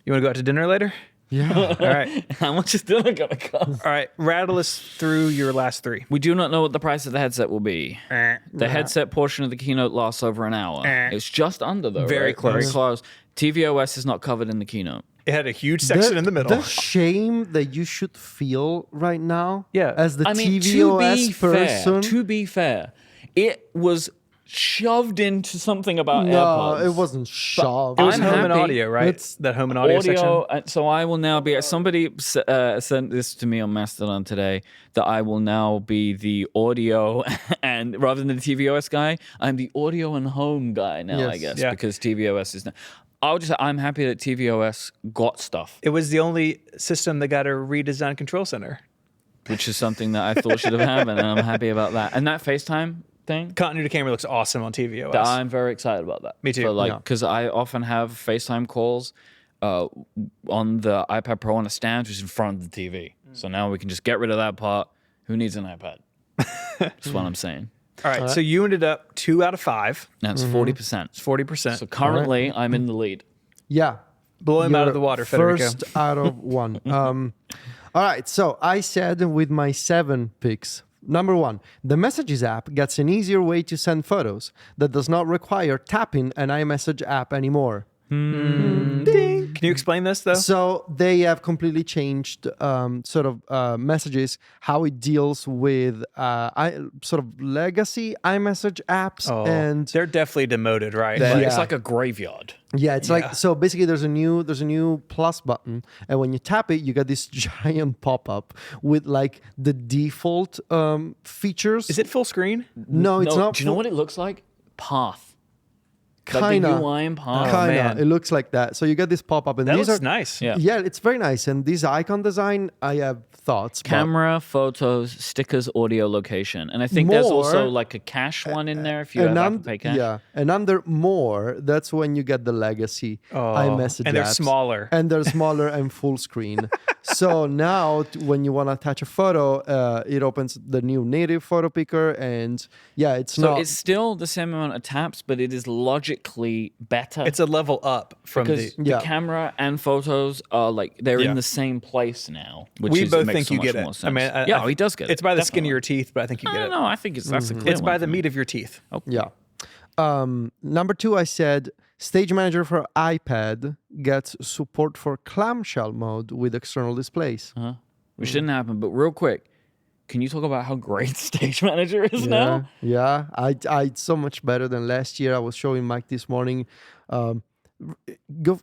You want to go out to dinner later? Yeah. All right. How much is dinner gonna cost? All right. Rattle us through your last three. We do not know what the price of the headset will be. The headset portion of the keynote lasts over an hour. It's just under, though. Very right? close. Very close. tvOS is not covered in the keynote. It had a huge section in the middle. The shame that you should feel right now, Yeah. as the I mean, tvOS person. To be fair, it was shoved into something about No, AirPods. it wasn't shoved. It was I'm home and happy. audio, right? It's that home and audio section. So I will now be. Somebody sent this to me on Mastodon today that I will now be the audio and rather than the tvOS guy, I'm the audio and home guy now. Yes. I guess Yeah. because tvOS is now. I'm happy that tvOS got stuff, It was the only system that got a redesigned control center. which is something that I thought should have happened, and I'm happy about that. And that FaceTime thing. Continuity camera looks awesome on tvOS. I'm very excited about that. Me too. Yeah. Because I often have FaceTime calls on the iPad Pro on a stand, which is in front of the TV. So now we can just get rid of that part. Who needs an iPad? That's what I'm saying. All right, so you ended up 2 out of 5. That's 40%. It's 40%. So currently, I'm in the lead. Yeah. Blow him out You're of the water, Federico. First out of 1. All right, so I said with my 7 picks. Number 1, the Messages app gets an easier way to send photos that does not require tapping an iMessage app anymore. Ding. Can you explain this, though? So they have completely changed messages, how it deals with sort of legacy iMessage apps. And they're definitely demoted, right? That- It's Yeah. like a graveyard. yeah, it's like, so basically there's a new plus button, and when you tap it, you get this giant pop-up with like the default features. Is it full screen? No, it's not. Do you know what it looks like? Path. Kinda. Like the UI in Path. Kinda. man. It looks like that. So you get this pop-up, and That these looks are nice. Yeah. Yeah, it's very nice. And this icon design, I have thoughts. but Camera, photos, stickers, audio, location. And I think there's also More- like a cache one in there if you have Apple Pay cache. Yeah, and under more, that's when you get the legacy iMessage and they're apps. smaller. And they're smaller and full screen. So now, when you want to attach a photo, it opens the new native photo picker, and yeah, it's So not. it's still the same amount of taps, but it is logically better. It's a level up from because the. the Yeah. camera and photos are like they're Yeah. in the same place now. Which We is, both makes think so you much get it. more I sense. mean, yeah, he does get it. It's by the skin of definitely. your teeth, but I think you get it. No, I think that's a clear It's by one the for meat me. of your teeth. Yeah. Number 2, I said Stage Manager for iPad gets support for clamshell mode with external displays. Which didn't happen. But real quick, can you talk about how great Stage Manager is now? Yeah, it's so much better than last year. I was showing Mike this morning.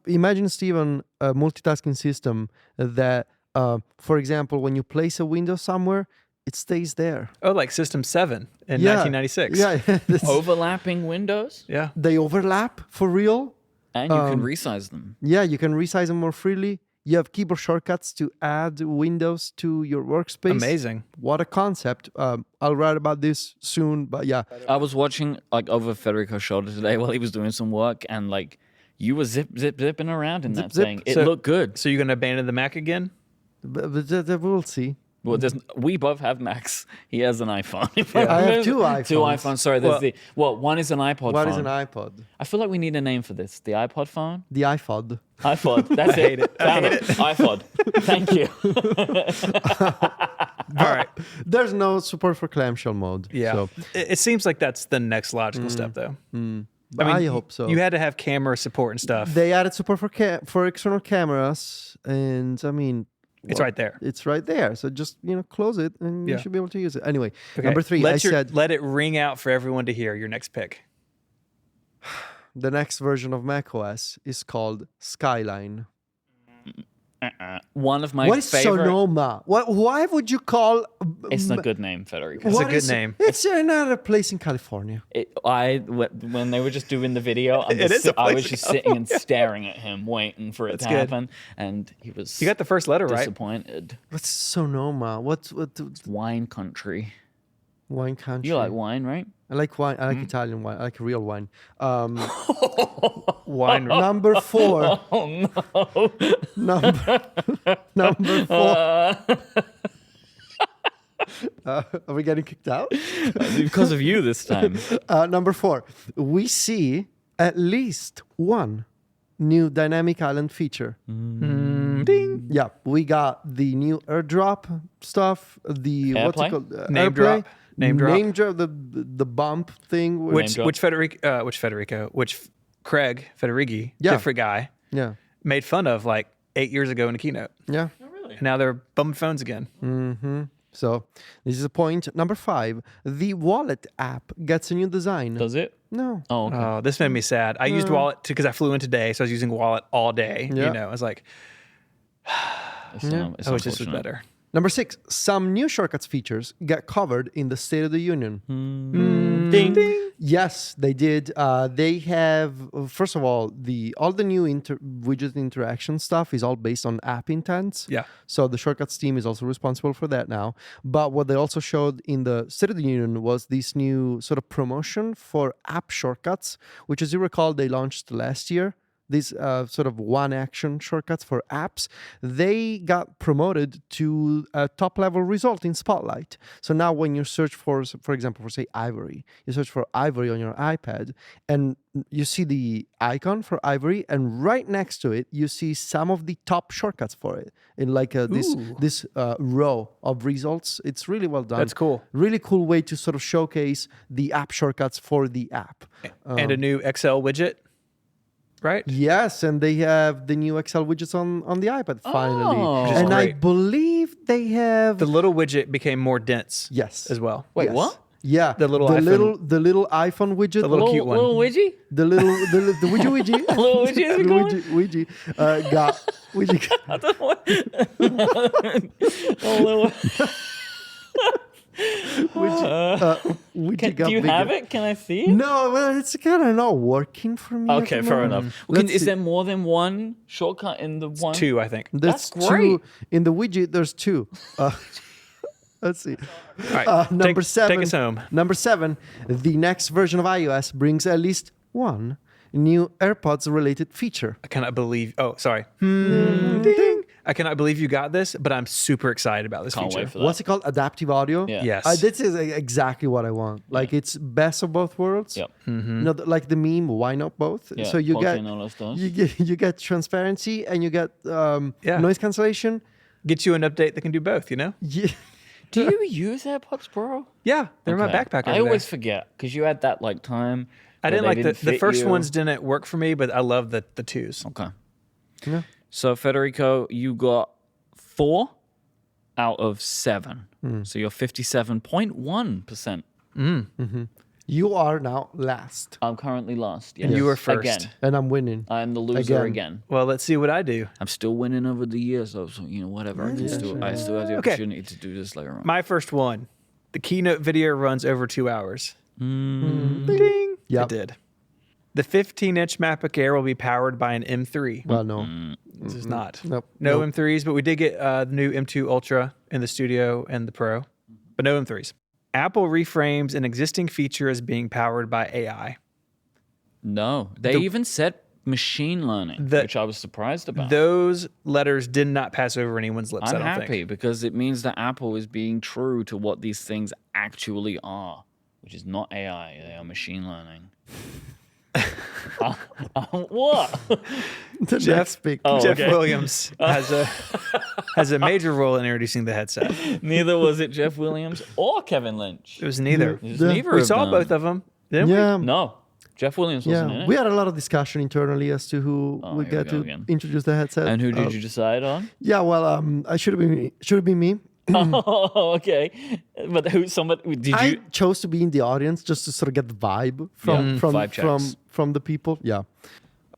Imagine, Stephen, a multitasking system that, for example, when you place a window somewhere, it stays there. Oh, like System 7 in Yeah. 1996. Yeah, Overlapping windows, Yeah. they overlap for real. and you can resize them. Yeah, you can resize them more freely. You have keyboard shortcuts to add windows to your workspace. Amazing. What a concept. I'll write about this soon, but yeah. I was watching like over Federico's shoulder today while he was doing some work, and like you were zipping around in that zip. thing. It So- looked good. So you're going to abandon the Mac again? But we'll see. Well, we both have Macs. He has an iPhone. If I have remember. 2 iPhones. 2 iPhones. Sorry, there's one is an iPod What phone. is an iPod? I feel like we need a name for this. The iPod phone? The iPod. iPod. That's it. Found it. iPod. Thank you. All right. There's no support for clamshell mode. Yeah. So, It seems like that's the next logical step, though. but I hope so. You had to have camera support and stuff. They added support for external cameras, and I mean, It's right there. it's right there. So just close it, and Yeah. you should be able to use it. Anyway, Okay. number 3, I said let it ring out for everyone to hear your next pick. the next version of macOS is called Skyline. One of my What is favorite. Sonoma? Why would you call? It's a good name, Federico. It's a what good is- name. It's another place in California. When they were just doing the video, It is a I place was in just sitting and staring at him, waiting for it That's to good. happen, and he was. You got the first letter right. disappointed. What's Sonoma? What Wine country. wine country? You like wine, right? I like wine. I like Italian wine. I like real wine. Wine. Number 4. Oh no! Number 4. Are we getting kicked out? Because of you this time. Number 4. We see at least one new dynamic island feature. Ding. Yeah, we got the new AirDrop stuff. The what's it AirPlay? called? Name AirPlay. drop. Name drop. Name drop. The bump thing. Which drop. Craig Federighi, Yeah. different guy, Yeah. made fun of like 8 years ago in a keynote. Yeah. And now they're bumming phones again. So this is a point. Number 5, the wallet app gets a new design. Does it? No. Oh, okay. Oh, this made me sad. I used Wallet because I flew in today, so I was using Wallet all day. Yeah. You know, I was like, It's I wish this was unfortunate. better. Number 6, some new shortcuts features get covered in the State of the Union. Ding. Ding. Yes, they did. They have, first of all, all the new widget interaction stuff is all based on app intents. Yeah. So the shortcuts team is also responsible for that now. But what they also showed in the State of the Union was this new sort of promotion for app shortcuts, which, as you recall, they launched last year. These sort of one-action shortcuts for apps, they got promoted to a top-level result in Spotlight. So now when you search for example, for say Ivory, you search for Ivory on your iPad, and you see the icon for Ivory, and right next to it, you see some of the top shortcuts for it in like this row of results. It's really well done. That's cool. Really cool way to sort of showcase the app shortcuts for the app. And a new Excel widget, right? Yes, and they have the new Excel widgets on the iPad finally. Oh. Which is And I great. believe they have The little widget became more dense. yes As well. Wait, Yes. what? Yeah, The little the iPhone- little iPhone widget, The little cute one. Little widgie? the widget, Little widgie, is it the going? widget got widget. I don't know what. Oh, little. Widget got Do you bigger. have it? Can I see it? No, well, it's kind of not working for me. at Okay, the fair moment. enough. Well, Let's is see. there more than one shortcut in the one? 2, I think. There's That's great. 2 in the widget. There's 2. Let's see. All right. Number take, 7. Take us home. Number 7. The next version of iOS brings at least one new AirPods-related feature. I cannot believe. Oh, sorry. Ding. I cannot believe you got this, but I'm super excited about this Can't feature. wait for that. What's it called? Adaptive audio. Yeah. Yes. This is exactly what I want. Like it's best of both worlds. Yep. You know, like the meme. Why not both? Yeah, So you plug get in all those stuff. you get transparency and you get Yeah. noise cancellation. Get you an update that can do both, you know? Yeah. Do you use AirPods Pro? Yeah. They're in my Okay. backpack I over always there. forget because you had that like time. I where didn't they like the fit first you. ones didn't work for me, but I love the 2s. Okay. Yeah. So Federico, you got 4 out of 7. So you're 57.1%. You are now last, I'm currently last. Yes. And you were first. Again. and I'm winning. I'm the loser Again. again. Well, let's see what I do. I'm still winning over the years, though. So, whatever. I still have the Okay. opportunity to do this later on. My first one. The keynote video runs over 2 hours. Ding. Yep. It did. The 15-inch MacBook Air will be powered by an M3. Well, no. This is not. Nope. No Nope. M3s, but we did get the new M2 Ultra in the Studio and the Pro, but no M3s. Apple reframes an existing feature as being powered by AI. No. They even said machine learning, which I was surprised about. Those letters did not pass over anyone's lips, I'm I don't happy think. because it means that Apple is being true to what these things actually are, which is not AI. They are machine learning. What? The next pick. Oh, Jeff okay. Williams has a major role in introducing the headset. Neither was it Jeff Williams or Kevin Lynch. It was neither. It was Yeah. neither We of saw them. both of them, didn't we? Yeah. No, Jeff Williams wasn't in Yeah, it. we had a lot of discussion internally as to who Oh, would here we get go to again. introduce the headset. And who did you decide on? Yeah, well, I should have been me. Oh, okay. But who? Somebody? Did I you? chose to be in the audience just to sort of get the vibe Yeah, vibe from checks. the people. Yeah,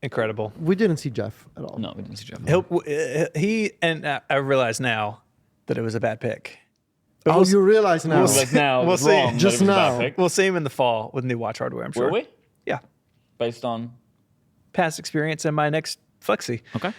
Incredible. we didn't see Jeff at all. No, we didn't see Jeff. He and I realize now that it was a bad pick. But Oh, we'll, you realize now? Like now, We'll it's see. wrong, Just but it was a bad now. pick. we'll see him in the fall with new watch hardware, I'm sure. Will we? Yeah. Based on Past experience and my next Flexi. okay.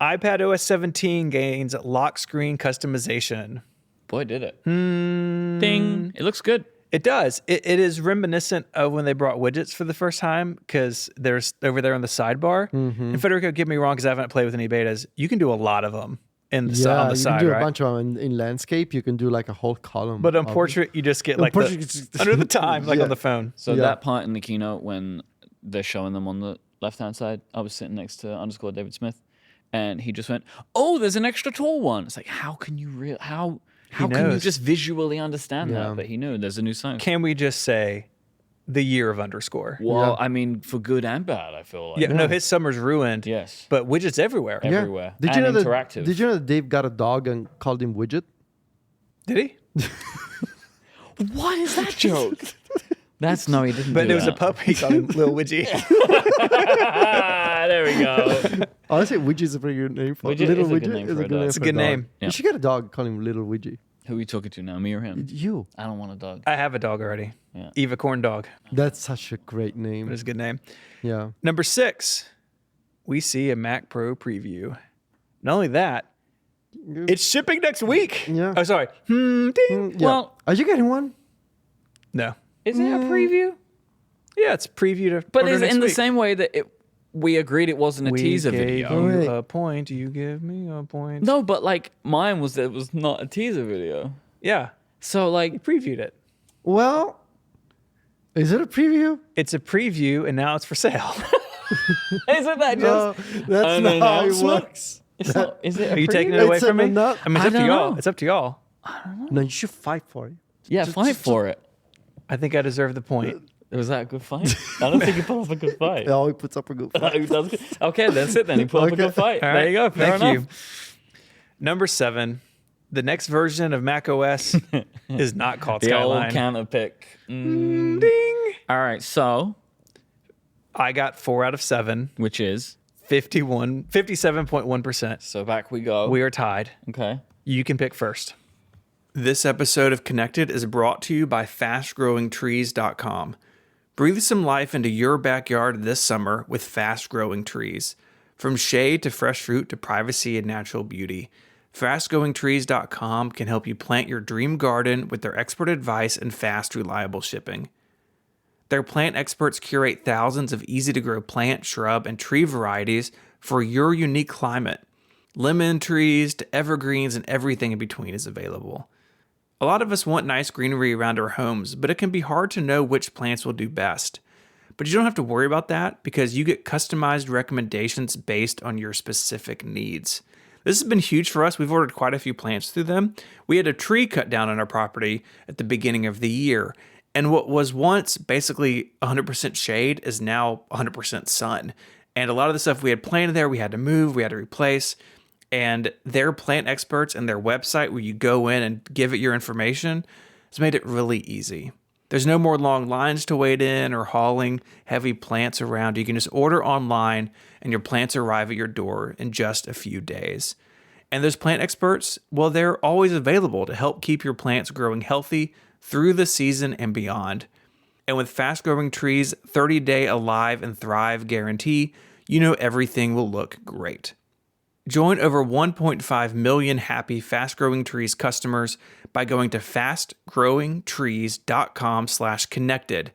iPad OS 17 gains lock screen customization. Boy, did it! Ding! It looks good. It does. It is reminiscent of when they brought widgets for the first time because there's over there on the sidebar. And Federico, get me wrong because I haven't played with any betas. You can do a lot of them in the Yeah, on the you side, can do right? a bunch of them in landscape. You can do like a whole column. But on of- portrait, you just get like portrait, it's just- under the time, like Yeah. on the phone. So Yeah. that part in the keynote when they're showing them on the left-hand side, I was sitting next to _ David Smith, and he just went, "Oh, there's an extra tall one." It's like, how can you how can you knows. just visually understand Yeah. that? But he knew there's a new size. Can we just say the year of underscore? Well, Yeah. I mean, for good and bad, I feel like. Yeah, no, his summer's ruined. Yes. But widgets everywhere. Yeah. everywhere. Did you And know that? interactive. Did you know that Dave got a dog and called him Widget? Did he? What is that joke? That's no, he didn't. But do it was a that. puppy called him Lil Widgie. There we go. Honestly, Widgie is a pretty good name for Widget Little is a good Widget name is for a a good dog. name It's a for good dog. name. Yeah. You should get a dog, call him Little Widgie. Who are you talking to now, me or him? You. I don't want a dog. I have a dog already. Yeah. Eva Corn Dog. That's such a great name. That is a good name. Yeah. Number 6, we see a Mac Pro preview. Not only that, it's shipping next week. Yeah. Oh, sorry. Ding. Yeah. Well- are you getting one? No. Is it a preview? Yeah, it's preview to But order is it next in the week. same way that we agreed it wasn't a We teaser gave video? you Wait. a point. You give me a point. No, but like mine was that it was not a teaser video. Yeah. So like, Previewed it. Well, is it a preview? It's a preview, and now it's for sale. isn't that No, just that's an not how it announcement? works. It's not, is it? A Are you taking preview? it away It's from me? an annou- I mean, it's I up to don't y'all. know. It's up to y'all. No, you should fight for it. Yeah, fight for it. I think I deserve the point. Was that a good fight? I don't think he put up a good fight. Oh, he puts up a good fight. He does good. Okay, that's it then. He put up a Okay. good fight. All There right, you go. Fair Thank enough. you. Number 7, the next version of Mac OS is not called The old Skyline. counter pick. Ding. All right, so I got 4 out of 7, which is 57.1%. so back we go. We are tied. Okay. You can pick first. This episode of Connected is brought to you by FastGrowingTrees.com. Breathe some life into your backyard this summer with fast-growing trees. From shade to fresh fruit to privacy and natural beauty, FastGrowingTrees.com can help you plant your dream garden with their expert advice and fast, reliable shipping. Their plant experts curate thousands of easy-to-grow plant, shrub, and tree varieties for your unique climate. Lemon trees to evergreens and everything in between is available. A lot of us want nice greenery around our homes, but it can be hard to know which plants will do best. But you don't have to worry about that because you get customized recommendations based on your specific needs. This has been huge for us. We've ordered quite a few plants through them. We had a tree cut down on our property at the beginning of the year, and what was once basically 100% shade is now 100% sun. And a lot of the stuff we had planted there, we had to move, we had to replace. And their plant experts and their website where you go in and give it your information has made it really easy. There's no more long lines to wait in or hauling heavy plants around. You can just order online and your plants arrive at your door in just a few days. And those plant experts, well, they're always available to help keep your plants growing healthy through the season and beyond. And with Fast Growing Trees' 30-day Alive and Thrive guarantee, you know everything will look great. Join over 1.5 million happy Fast Growing Trees customers by going to fastgrowingtrees.com/connected,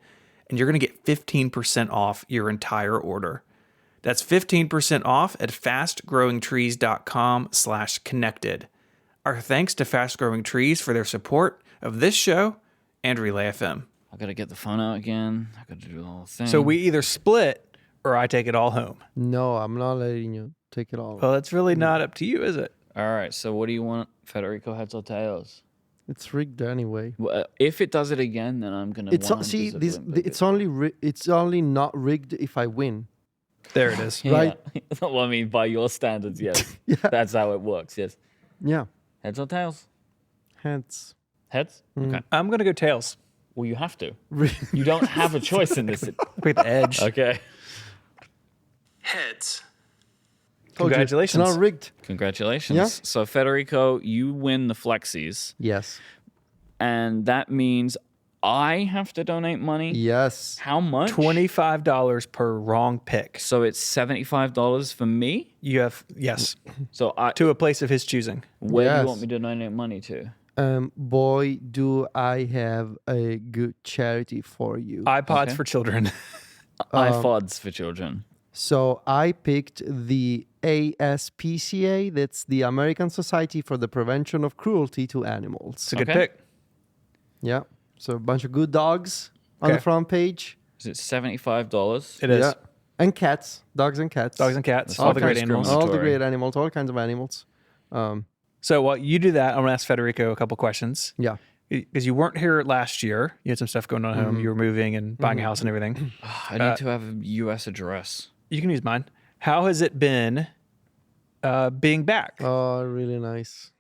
and you're going to get 15% off your entire order. That's 15% off at fastgrowingtrees.com/connected. Our thanks to Fast Growing Trees for their support of this show and Relay FM. I gotta get the phone out again. I gotta do the whole thing. So we either split or I take it all home. No, I'm not letting you take it all. Well, that's really not up to you, is it? All right. So what do you want, Federico? Heads or tails? It's rigged anyway. Well, if it does it again, then I'm gonna. It's 100% this. win, but It's only not rigged if I win. There it is. right. Yeah. Well, I mean, by your standards, yes. Yeah. That's how it works. Yes. Yeah. Heads or tails? Heads. Heads. Okay. I'm going to go tails. Well, you have to. Ri- You don't have a choice in this. Pick the edge. Okay. Heads. Told you, Congratulations. It's not rigged. Congratulations. Yeah. So Federico, you win the flexies, Yes. and that means I have to donate money. Yes. How much? $25 per wrong pick. So it's $75 for me. You have, yes, So to a place of his choosing. where do Yes. you want me to donate money to? Boy, do I have a good charity for you. iPods Okay. for children. iPods for children. So I picked the ASPCA. That's the American Society for the Prevention of Cruelty to Animals. It's a good Okay. pick. Yeah. So a bunch of good dogs on the Okay. front page. Is it $75? It is. Yeah. And cats. Dogs and cats. Dogs and cats, That's all the great kinds of animals. grown. all the Mandatory. great animals, all kinds of animals. So while you do that, I'm going to ask Federico a couple questions. Yeah. Because you weren't here last year. You had some stuff going on at home. You were moving and buying a house and everything. I need to have a U.S. address. You can use mine. How has it been being back? Oh, really nice.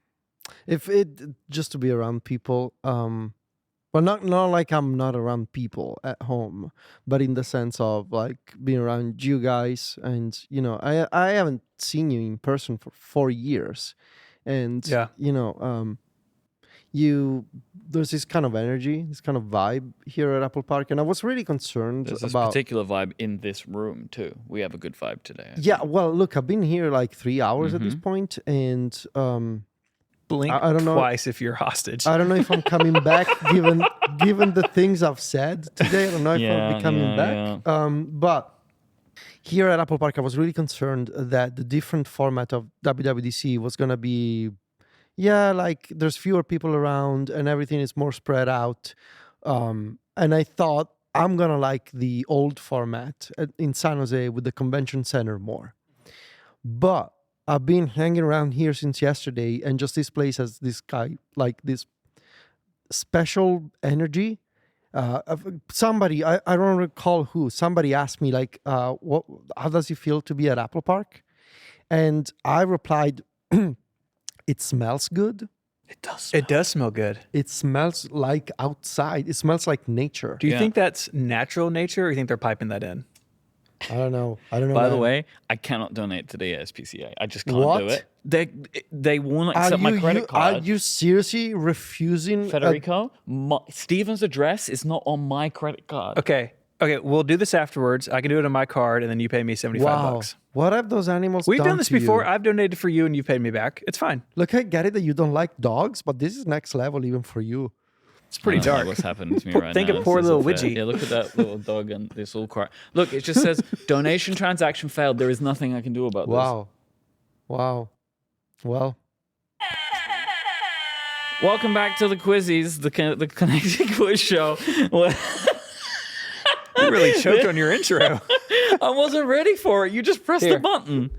if it just to be around people, well, not like I'm not around people at home, but in the sense of like being around you guys, and I haven't seen you in person for 4 years, and Yeah. there's this kind of energy, this kind of vibe here at Apple Park, and I was really concerned There's this about. particular vibe in this room too. We have a good vibe today. I Yeah, think. well, look, I've been here like 3 hours at this point, and Blink I don't know. twice if you're hostage. I don't know if I'm coming back, given the things I've said today. I don't know if I'll be coming back. But here at Apple Park, I was really concerned that the different format of WWDC was going to be, like there's fewer people around and everything is more spread out. And I thought I'm going to like the old format in San Jose with the convention center more. But I've been hanging around here since yesterday, and just this place has this this special energy. Somebody, I don't recall who, somebody asked me how does it feel to be at Apple Park? And I replied, it smells good. It does. It does smell good. It smells like outside. It smells like nature. Do you think that's natural nature, or you think they're piping that in? I don't know. By the man. way, I cannot donate to the ASPCA. I just can't What? do it. They won't accept my credit card. Are you seriously refusing? Federico, Stephen's address is not on my credit card. Okay, we'll do this afterwards. I can do it on my card, and then you pay me $75. What have those animals We've done done this to before. you? I've donated for you, and you've paid me back. It's fine. Look, I get it that you don't like dogs, but this is next level even for you. It's pretty I don't know dark. What's happening to me right Think now? of poor This little isn't fair. Widgie. Yeah, look at that little dog and this all cry. Look, it just says donation transaction failed. There is nothing I can do about this. Wow. Well, Welcome back to the Quizzies, the Connected Quiz Show. Well, You really choked on your intro. I wasn't ready for it. You just pressed Here. the button.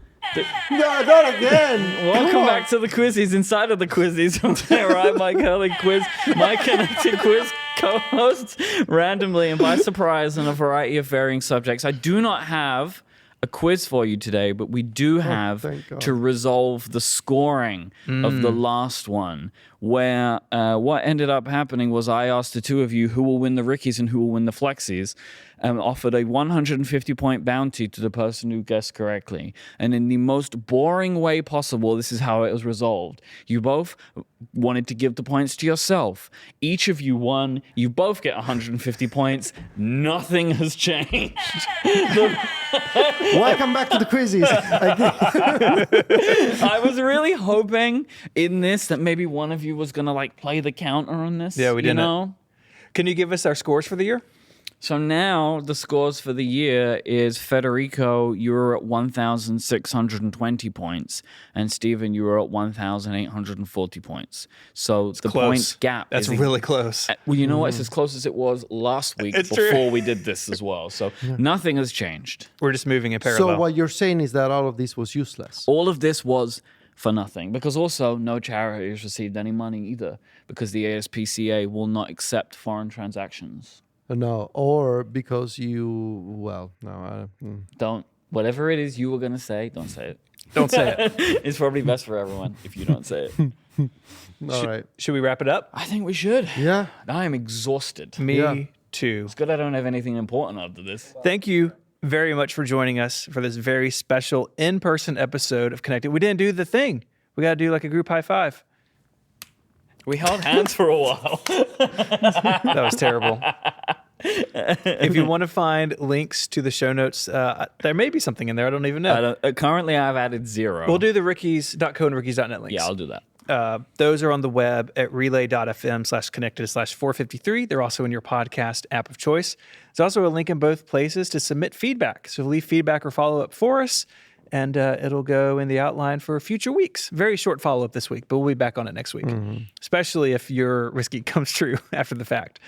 no, not again. Welcome back to the Quizzies inside of the Quizzies. Where I, Myke my Connected Quiz co-hosts randomly and by surprise on a variety of varying subjects. I do not have a quiz for you today, but we do have thank God. to resolve the scoring of the last one, where what ended up happening was I asked the two of you who will win the Rickies and who will win the Flexies, and offered a 150-point bounty to the person who guessed correctly. And in the most boring way possible, this is how it was resolved. You both wanted to give the points to yourself. Each of you won. You both get 150 points. Nothing has changed. Welcome back to the quizzes. I was really hoping in this that maybe one of you was going to like play the counter on this. Yeah, we didn't. You know? Can you give us our scores for the year? So now the scores for the year is Federico, you were at 1,620 points, and Stephen, you were at 1,840 points. So the point gap That's is really close. well, you know what? It's as close as it was last week It's true. before we did this as well. So nothing has changed. We're just moving in parallel. So what you're saying is that all of this was useless. All of this was for nothing, because also no charity has received any money either, because the ASPCA will not accept foreign transactions. No, or because Don't. Whatever it is you were going to say, don't say it. Don't say it. It's probably best for everyone if you don't say it. all right. Should we wrap it up? I think we should. Yeah. I am exhausted. Me Yeah. too. It's good I don't have anything important after this. Thank you very much for joining us for this very special in-person episode of Connected. We didn't do the thing. We got to do like a group high five. We held hands for a while. That was terrible. If you want to find links to the show notes, there may be something in there. I don't even know. Currently, I've added 0. We'll do the rickies.co and rickies.net links. Yeah, I'll do that. Those are on the web at relay.fm/connected/453. They're also in your podcast app of choice. There's also a link in both places to submit feedback. So leave feedback or follow up for us, and it'll go in the outline for future weeks. Very short follow up this week, but we'll be back on it next week, especially if your risky comes true after the fact.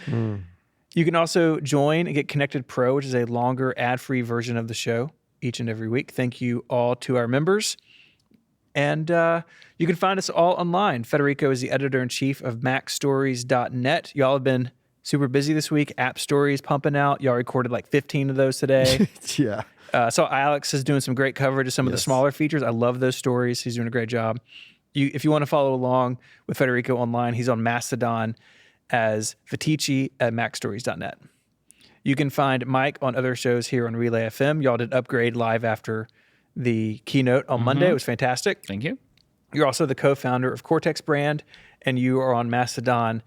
You can also join and get Connected Pro, which is a longer ad-free version of the show each and every week. Thank you all to our members. And you can find us all online. Federico is the editor-in-chief of MacStories.net. Y'all have been super busy this week. App Stories pumping out. Y'all recorded like 15 of those today. Yeah. So Alex is doing some great coverage of some of the smaller features. I love those stories. He's doing a great job. if you want to follow along with Federico online, he's on Mastodon as Vitici at MacStories.net. You can find Myke on other shows here on Relay FM. Y'all did Upgrade live after the keynote on Monday. It was fantastic. Thank you. You're also the co-founder of Cortex Brand, and you are on Mastodon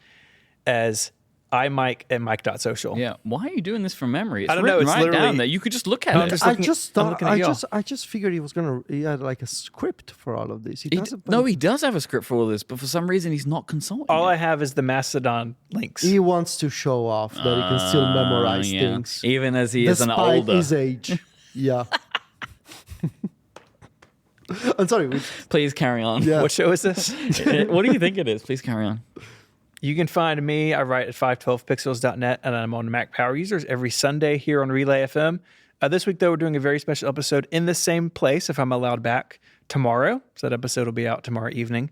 as iMyke at Myke.social. Yeah. Why are you doing this from memory? It's I don't know. written It's right literally down there. You could just look at No, I'm it. just I looking just I'm thought looking at y'all. I just figured he had like a script for all of this. He doesn't. No, he does have a script for all this, but for some reason he's not consulting. All it. I have is the Mastodon links. He wants to show off that he can still memorize Yeah. things, Even as he is an despite older. his age. Yeah. I'm sorry. Please carry on. Yeah. What show is this? What do you think it is? Please carry on. You can find me. I write at 512pixels.net, and I'm on Mac Power Users every Sunday here on Relay FM. This week, though, we're doing a very special episode in the same place, if I'm allowed back, tomorrow. So that episode will be out tomorrow evening.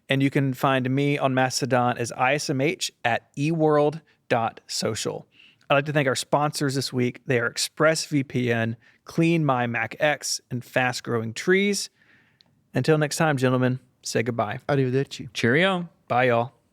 And you can find me on Mastodon as ISMH at eworld.social. I'd like to thank our sponsors this week. They are ExpressVPN, Clean My Mac X, and Fast Growing Trees. Until next time, gentlemen, say goodbye. Arrivederci. Cheerio. Bye, y'all.